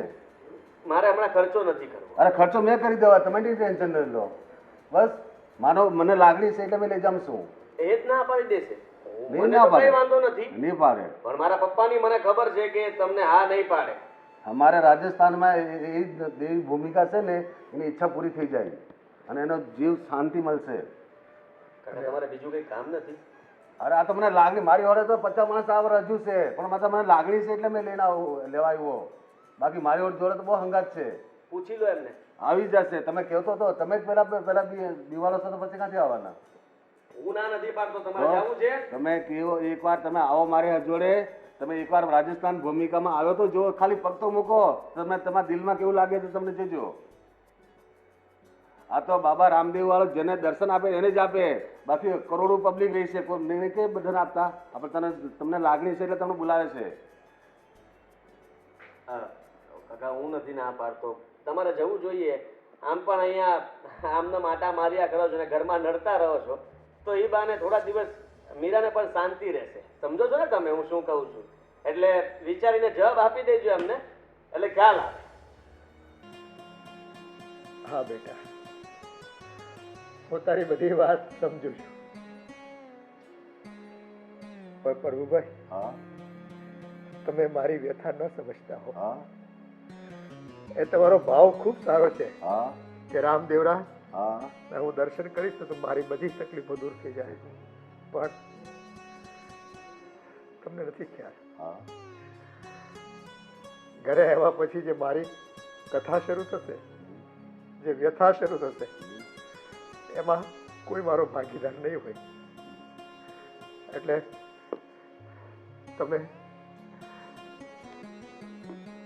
મારે હમણાં ખર્ચો નથી કરવો. અરે ખર્ચો મેં કરી દેવા, તમે નહીં ટેન્શન નહીં લો. બસ માનો મને લાગણી છે એટલે મેં લઈ જાઉં છું. એ જ ના પાડી દેશે. નહીં મને ના તો કઈ પાડે. વાંધો નથી, નહીં પાડે. પણ મારા પપ્પાની મને ખબર છે કે તમને હા નહીં પાડે. અમારે રાજસ્થાનમાં એ દેવી ભૂમિકા છે ને, એની ઈચ્છા પૂરી થઈ જાય અને એનો જીવ શાંતિ મળશે. કાકા તમારે બીજું કઈ કામ નથી? અરે આ તો મને લાગણી, મારી જોડે તો 50 માણસ આવ રજૂ છે, પણ માત્ર મને લાગણી છે એટલે મેં લઈને લેવા આવ્યો. બાકી મારી જોડે તો બહુ હંગાત છે. પૂછી લો એમને. આવી જશે. તમે કહેતો તો તમે જ પહેલા દિવાલો છો તો પછી ક્યાંથી આવવાના? હું ના નથી પાડતો. તમારે જવું છે? તમે કેવો એકવાર તમે આવો મારી જોડે, તમે એકવાર રાજસ્થાન ભૂમિકામાં આવ્યો તો જો, ખાલી પગ તો મૂકો, તમે તમારા દિલમાં કેવું લાગે તો તમને જોજો. આ તો બાબા રામદેવ વાળો જેને દર્શન આપે એને જ આપે. બાકી કરોડો પબ્લિક રહી છે, કોઈ કે બધાને આપતા. આપણે તમને લાગણી છે એટલે તમને બોલાવે છે. હા કાકા હું નથી ના પાડતો, તમારે જવું જોઈએ. આમ પણ અહીંયા આમને માટા માર્યા કરો છો ને ઘરમાં નડતા રહો છો, તો એ બાને થોડા દિવસ મીરાને પણ શાંતિ રહેશે. સમજો છો ને તમે હું શું કહું છું? એટલે વિચારીને જવાબ આપી દેજો એમને, એટલે ખ્યાલ આવે. હા બેટા, હું તારી બધી વાત સમજુ છું. પણ પ્રભુભાઈ, હા તમે મારી વ્યથા ન સમજતા હો. હા એ તમારો ભાવ ખૂબ સારો છે હા કે રામદેવરા હા હું દર્શન કરીશ તો મારી બધી તકલીફો દૂર થઈ જાય. પણ તમને નથી ખ્યાલ, હા ઘરે આવ્યા પછી જે મારી કથા શરૂ થશે, જે વ્યથા શરૂ થશે, એમાં કોઈ મારો ભાગીદાર નહીં હોય. એટલે તમે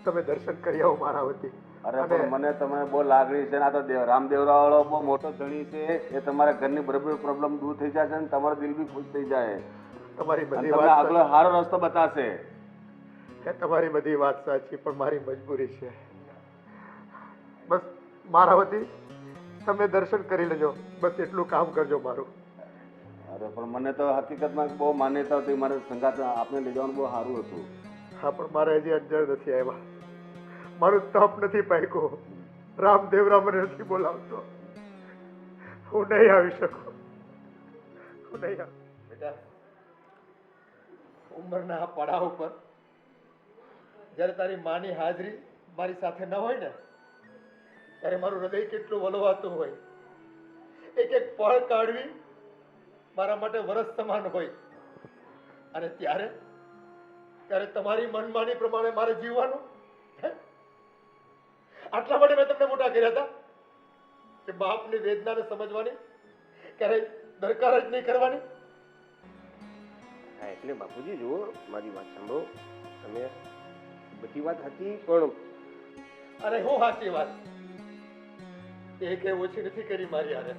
તમે દર્શન કરી આવો મારા વતી. અરે પણ મને તમે બહુ લાગણી છે ને, આ તો રામદેવરા વાળો બહુ મોટો ધણી છે. એ તમારા ઘરની બરાબર પ્રોબ્લેમ દૂર થઈ જશે ને તમારું દિલ બી ખુશ થઈ જાય. તમારી અને બધી તમને વાત આગળ સારો રસ્તો બતાવશે. તમારી બધી વાત સાચી, પણ મારી મજબૂરી છે. બસ મારા વતી તમે દર્શન કરી લેજો, બસ એટલું કામ કરજો મારું. અરે પણ મને તો હકીકતમાં બહુ માન્યતા હતી, મારે સંગાત આપને લઈ જવાનું બહુ સારું હતું. હા, પણ મારે હજી અંજળ નથી આવ્યા. મારું તપ નથી પાક્યું. રામદેવરા મને નથી બોલાવતો. હું નહીં આવી શકું. હું નહીં આવી. બેટા, ઉંમરના આ પડાવ ઉપર જ્યારે તારી માની હાજરી મારી સાથે ન હોય ને, ત્યારે મારું હૃદય કેટલું વલવાતું હોય. એક એક પળ કાઢવી મારા માટે વરસ સમાન હોય. અને ત્યારે ત્યારે તમારી મનમાની પ્રમાણે મારે જીવવાનું. આટલા માટે મેં તમને મોટા કર્યા હતા કે બાપની વેદનાને સમજવાની ક્યારેય દરકાર જ નહીં કરવાની. હા એટલે બાપુજી જુઓ, મારી વાત સાંભળો. તમે બધી વાત હતી, પણ અરે હું સાચી વાત એ કે ઓછી નથી કરી મારી હારે.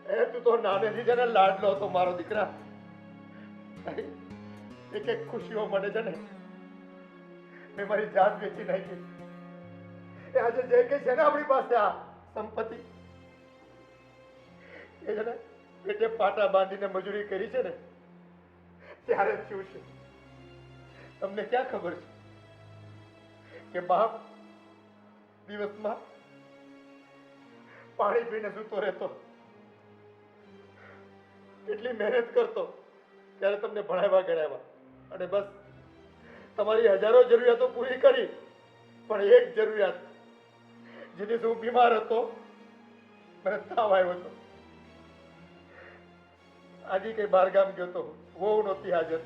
એ તું તો નાનેથી છે ને લાડલો હતો મારો દીકરા. એક એક ખુશીઓ મળે છે ને, મેં મારી જાન વેચી નાખી. એ આજે જે કઈ છે ને આપણી પાસે આ સંપત્તિ, એ છે ને પેટે પાટા બાંધીને મજૂરી કરી છે ને ત્યારે થયું છે. તમને ક્યાં ખબર છે કે બાપ દિવસમાં પાણી પીને સૂતો રહેતો, કેટલી મહેનત કરતો, ત્યારે તમને ભણાવ્યા ગણાવ્યા, અને બસ તમારી હજારો જરૂરિયાતો પૂરી કરી. પણ એક જરૂરિયાત, જે દિવસે હું બીમાર હતો, મને તાવ આવ્યો હતો, આજે કઈ બહાર ગામ ગયો હતો, વહુ નહોતી હાજર,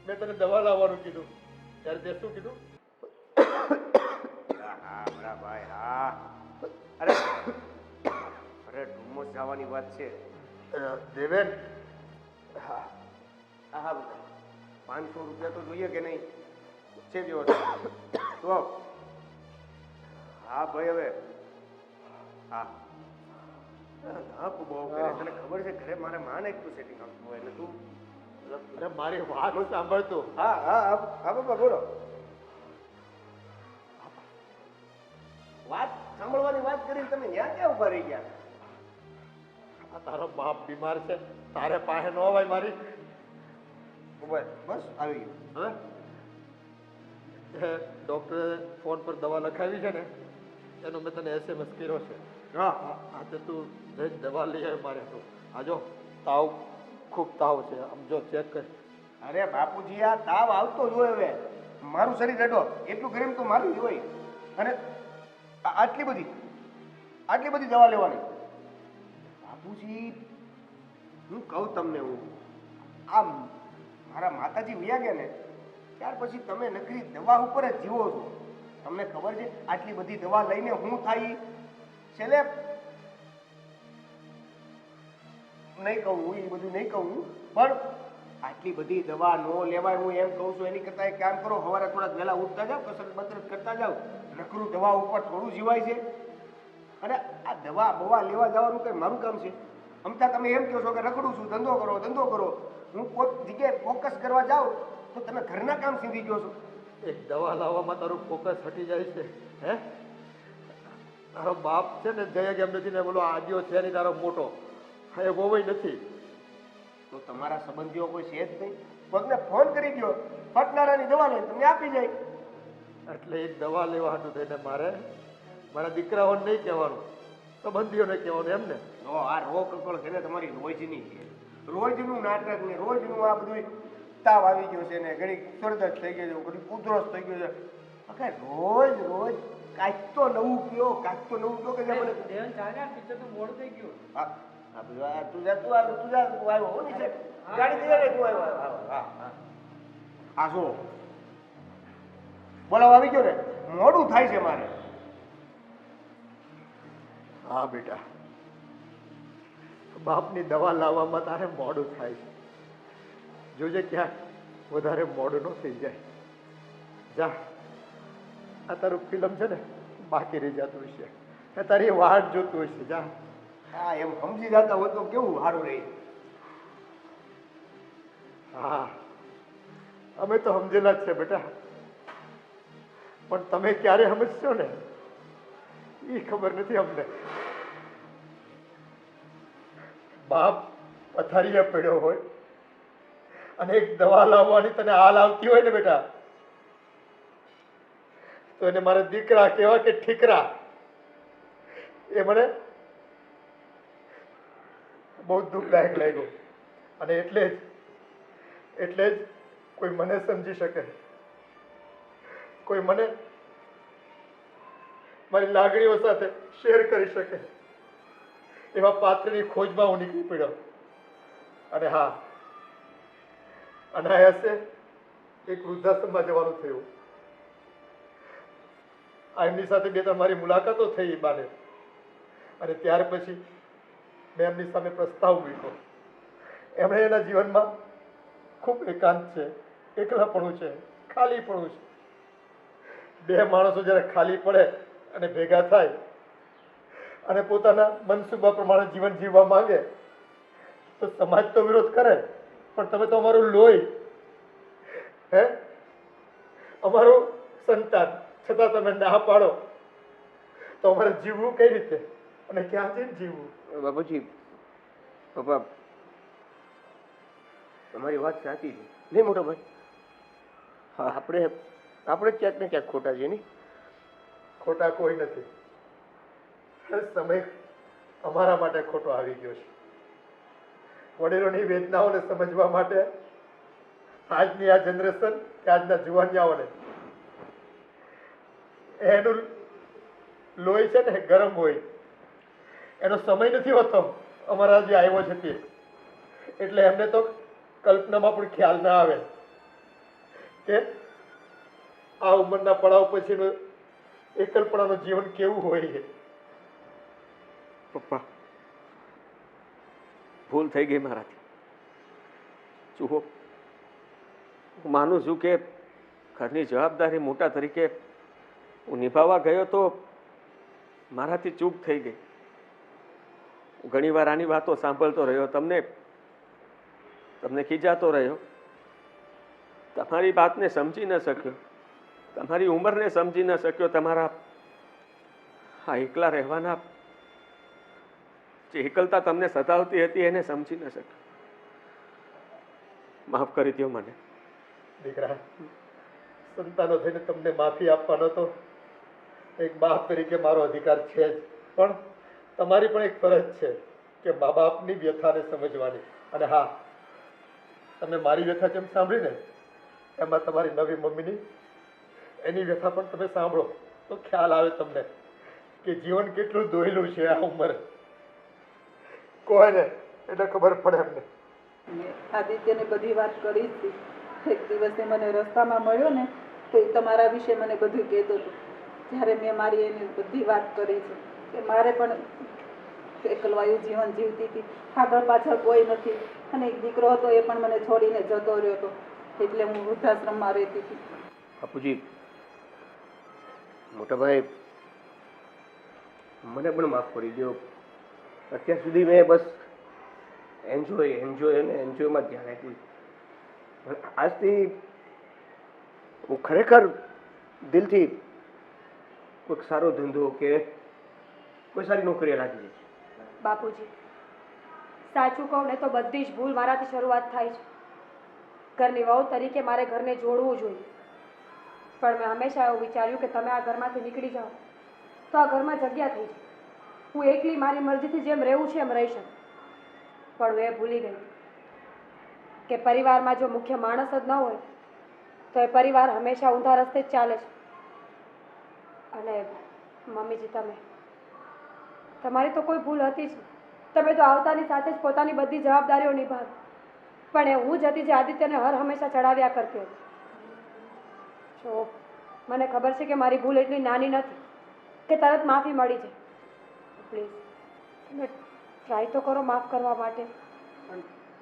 મેં તને દવા લાવવાનું કીધું, ત્યારે તે શું કીધું? હા બરા ભાઈ, હા. અરે અરે ડુમસ જવાની વાત છે. દેવેન, હા હા, 500 રૂપિયા તો જોઈએ કે નહીં? છે જેવો તો હા ભાઈ, હવે હા ધપ બહુ કરે. તને ખબર છે ઘરે મારે માને એટલું સેટિંગ આવતું હોય, એટલે તું અરે મારી વાત સાંભળતો. હા હા હા બાબા બોલો. વાત સાંભળવાની વાત કરીને તમે ત્યાં ક્યાં ઉભા રહી ગયા? આ તારો બાપ બીમાર છે, તારે પાસે ન હોય મારી. બસ આવી ગયું. હવે ડોક્ટરે ફોન પર દવા લખાવી છે ને, એનો મેં તને SMS કર્યો છે. હા હા, તે તું જઈને દવા લઈ આવે મારે. તો આ જો તાવ, ખૂબ તાવ છે, આમ જો ચેક કર. અરે બાપુજી, આ તાવ આવતો જ હોય. હવે મારું શરીર રેડો એટલું ગરમ તો મારું જ હોય. અને આટલી બધી દવા લેવાની. બાપુજી હું કહું તમને, હું આ મારા માતાજી વયા ગયા ને ત્યાર પછી તમે નકરી દવા ઉપર જ જીવો છો. તમને ખબર છે આટલી બધી દવા લઈને હું થાય? છેલ્લે નહીં કહું, હું એ બધું નહીં કહું, પણ આટલી બધી દવા ન લેવાય. હું એમ કહું છું, એની કરતાં એક કામ કરો, સવારે થોડાક વહેલા ઉઠતા જાઓ, કસરત બસરત કરતા જાઓ. નકરું દવા ઉપર થોડું જીવાય છે. અને આ દવા બવા લેવા જવાનું કંઈ મારું કામ છે? અમતા તમે એમ કહો છો કે રખડું છું, ધંધો કરો ધંધો કરો. હું કોઈ જગ્યાએ ફોકસ કરવા જાઉં તો તમે ઘરના કામ સીધી ગયો છો. એક દવા લાવવામાં તારું ફોકસ હટી જાય છે હે? તારો બાપ છે ને જય કેમ નથી ને બોલો આદ્યો છે નહીં તારો મોટો, એ બહુ નથી. તો તમારા સંબંધીઓ કોઈ છે જ નહીં? પગને ફોન કરી દો, ફટનારાની દવા લઈને તમને આપી જાય. એટલે એક દવા લેવા હતું થઈને મારે મારા દીકરાઓને નહીં કહેવાનું, સંબંધીઓને કહેવાનું એમ ને? જો આ રોગ કકળ છે ને તમારી રોજની છે, રોજનું નાટક ને રોજનું આ બધું તાવ આવી ગયો છે ને ઘણી સરદર્દ થઈ ગયો છે, ઘણી ઉધરસ થઈ ગયો છે. આખા રોજ રોજ કાંઈક તો નવું કયો, કાંઈક તો નવું કયો કે જે મને દેવન ચાલે આ પિક્ચર તો મોડું થઈ ગયું. હા હા બધું આ તું જા તું આવ્યો હો ની છે ગાડી દે ને તું આવ્યો. હા હા આ જો બોલાવ આવી ગયો ને, મોડું થાય છે મારે. હા બેટા, બાપની દવા લાવવામાં તારે મોડું થાય છે. જોજે ક્યાંક વધારે મોડું ન થઈ જાય. જા, આ તારું ફિલ્મ છે ને બાકી રહી જતું હશે, તારી વાટ જોતું હશે. જા. હા એમ સમજી જતા હોય તો કેવું સારું રહે. હા અમે તો સમજેલા જ છે બેટા, પણ તમે ક્યારે સમજશો ને એ ખબર નથી અમને. બાપ પથારીએ પડ્યો હોય અને એક દવા લાવવાની તને હાલ આવતી હોય ને બેટા, તો એને મારા દીકરા કેવા કે ઠીકરા, એ મને બહુ દુઃખદાયક લાગ્યું. અને એટલે જ કોઈ મને સમજી શકે, કોઈ મને મારી લાગણીઓ સાથે શેર કરી શકે એવા પાત્રની ખોજમાં હું નીકળી પડ્યો. અને હા, અનાયાસે એક વૃદ્ધાશ્રમમાં જવાનું થયું. એમની સાથે બે ત્રણ મારી મુલાકાતો થઈ એ બાને, અને ત્યાર પછી મેં એમની સામે પ્રસ્તાવ મૂક્યો. એમણે એના જીવનમાં ખૂબ એકાંત છે, એકલાપણું છે, ખાલીપણું છે. બે માણસો જ્યારે ખાલી પડે અને ભેગા થાય અને પોતાના મનસુબા પ્રમાણે જીવન જીવવા માંગે તો સમાજ તો વિરોધ કરે, પણ તમે તો અમારું લોહી, હે, અમારું સંતાન, છતાં તમે ના પાડો તો અમારે જીવવું કઈ રીતે અને ક્યાં જઈને જીવવું? બાપુજી, પપ્પા તમારી વાત સાચી છે નહીં મોટા ભાઈ? હા આપણે ક્યાંક ને ક્યાંક ખોટા છીએ નહીં? ખોટા કોઈ નથી. સમય અમારા માટે ખોટો આવી ગયો છે. વડીલોની વેદનાઓને સમજવા માટે આજની આ જનરેશન કે આજના જુવાનિયાઓને એનું લોહી છે ને ગરમ હોય, એનો સમય નથી હોતો અમારા જે આવ્યો છે તે, એટલે એમને તો કલ્પનામાં પણ ખ્યાલ ના આવે કે આ ઉંમરના પડાવ પછીનું એકલપણાનું જીવન કેવું હોય છે. પપ્પા, ભૂલ થઈ ગઈ મારાથી. જુઓ, હું માનું છું કે ઘરની જવાબદારી મોટા તરીકે હું નિભાવવા ગયો તો મારાથી ચૂક થઈ ગઈ. હું ઘણીવાર આની વાતો સાંભળતો રહ્યો, તમને ખીજાતો રહ્યો, તમારી વાતને સમજી ન શક્યો, તમારી ઉંમરને સમજી ન શક્યો, તમારા આ એકલા રહેવાના જે એકલતા તમને સતાવતી હતી એને સમજી ન શક્યો. માફ કરી દો મને. દીકરા, સંતાનો થઈને તમને માફી આપવાનો તો એક બાપ તરીકે મારો અધિકાર છે જ, પણ તમારી પણ એક ફરજ છે કે મા બાપની વ્યથાને સમજવાની. અને હા, તમે મારી વ્યથા જેમ સાંભળીને એમાં તમારી નવી મમ્મીની એની વ્યથા પણ તમે સાંભળો તો ખ્યાલ આવે તમને કે જીવન કેટલું દોયલું છે આ ઉંમરે. કોઈને એટલે ખબર પડે એમને. મેં આદિત્યને બધી વાત કરી હતી. એક દિવસે મને રસ્તામાં મળ્યો ને તો એ તમારા વિશે મને બધું કહેતો હતો. જ્યારે મેં મારી એની બધી વાત કરી છે કે મારે પણ એકલવાયું જીવન જીવતી હતી, આગળ પાછળ કોઈ નથી, અને એક દીકરો હતો એ પણ મને છોડીને જતો રહ્યો હતો, એટલે હું વૃદ્ધાશ્રમમાં રહેતી હતી. બાપુજી, મોટા ભાઈ મને પણ માફ કરી દો. અત્યાર સુધી મેં બસ એન્જોય અને એન્જોયમાં ધ્યાન આપ્યું. પણ આજથી હું ખરેખર દિલથી કોઈક સારો ધંધો કે કોઈ સારી નોકરીએ લાગી જઈશ. બાપુજી, સાચું કહું ને તો બધી જ ભૂલ મારાથી શરૂઆત થાય છે. ઘરની વહુ તરીકે મારે ઘરને જોડવું જોઈએ, પણ મેં હંમેશા એવું વિચાર્યું કે તમે આ ઘરમાંથી નીકળી જાઓ તો આ ઘરમાં જગ્યા થઈ જાય. હું એકલી મારી મરજીથી જેમ રહેવું છે એમ રહી શકું. પણ હું એ ભૂલી ગઈ કે પરિવારમાં જો મુખ્ય માણસ જ ન હોય તો એ પરિવાર હંમેશા ઊંધા રસ્તે જ ચાલે છે. અને મમ્મીજી, તમારી તો કોઈ ભૂલ હતી જ નહીં. તમે તો આવતાની સાથે જ પોતાની બધી જવાબદારીઓ નિભાવી, પણ એ હું જ હતી જે આદિત્યને હર હંમેશા ચડાવ્યા કરતી હતી. જો મને ખબર છે કે મારી ભૂલ એટલી નાની નથી કે તરત માફી મળી જાય. પ્લીઝ તમે ટ્રાય તો કરો માફ કરવા માટે. પણ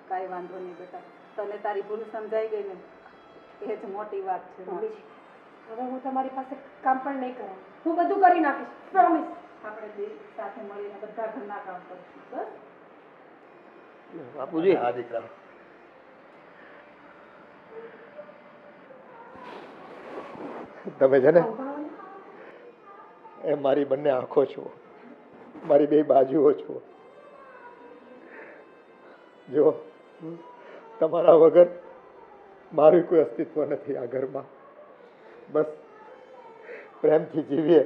કાંઈ વાંધો નહીં બેટા, તને તારી ભૂલ સમજાઈ ગઈ ને એ જ મોટી વાત છે. મમ્મીજી, હવે હું તમારી પાસે કામ પણ નહીં કરાવું. હું બધું કરી નાખીશ, પ્રોમિસ. આપણે બે સાથે મળીને બધા ઘરના કામ કરીશું. બસ બાપુજી, હા દીકરા, તમે છે ને એ મારી બંને આંખો છો, મારી બે બાજુઓ છો. જો તમારા વગર મારું કોઈ અસ્તિત્વ નથી આ ઘરમાં. બસ પ્રેમથી જીવીએ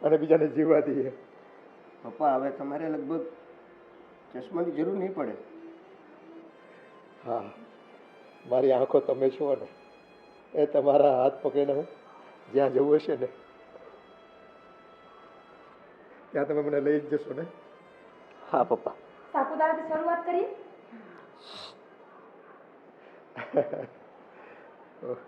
અને બીજાને જીવવા દઈએ. પપ્પા હવે તમારે લગભગ ચશ્માની જરૂર નહીં પડે. હા, મારી આંખો તમે છો ને, એ તમારા હાથ પકડીને હું જ્યાં જવું હશે ને ત્યાં તમે મને લઈ જ જશો ને? હા પપ્પા. સાપુતારાથી શરૂઆત કરીએ. ઓહ,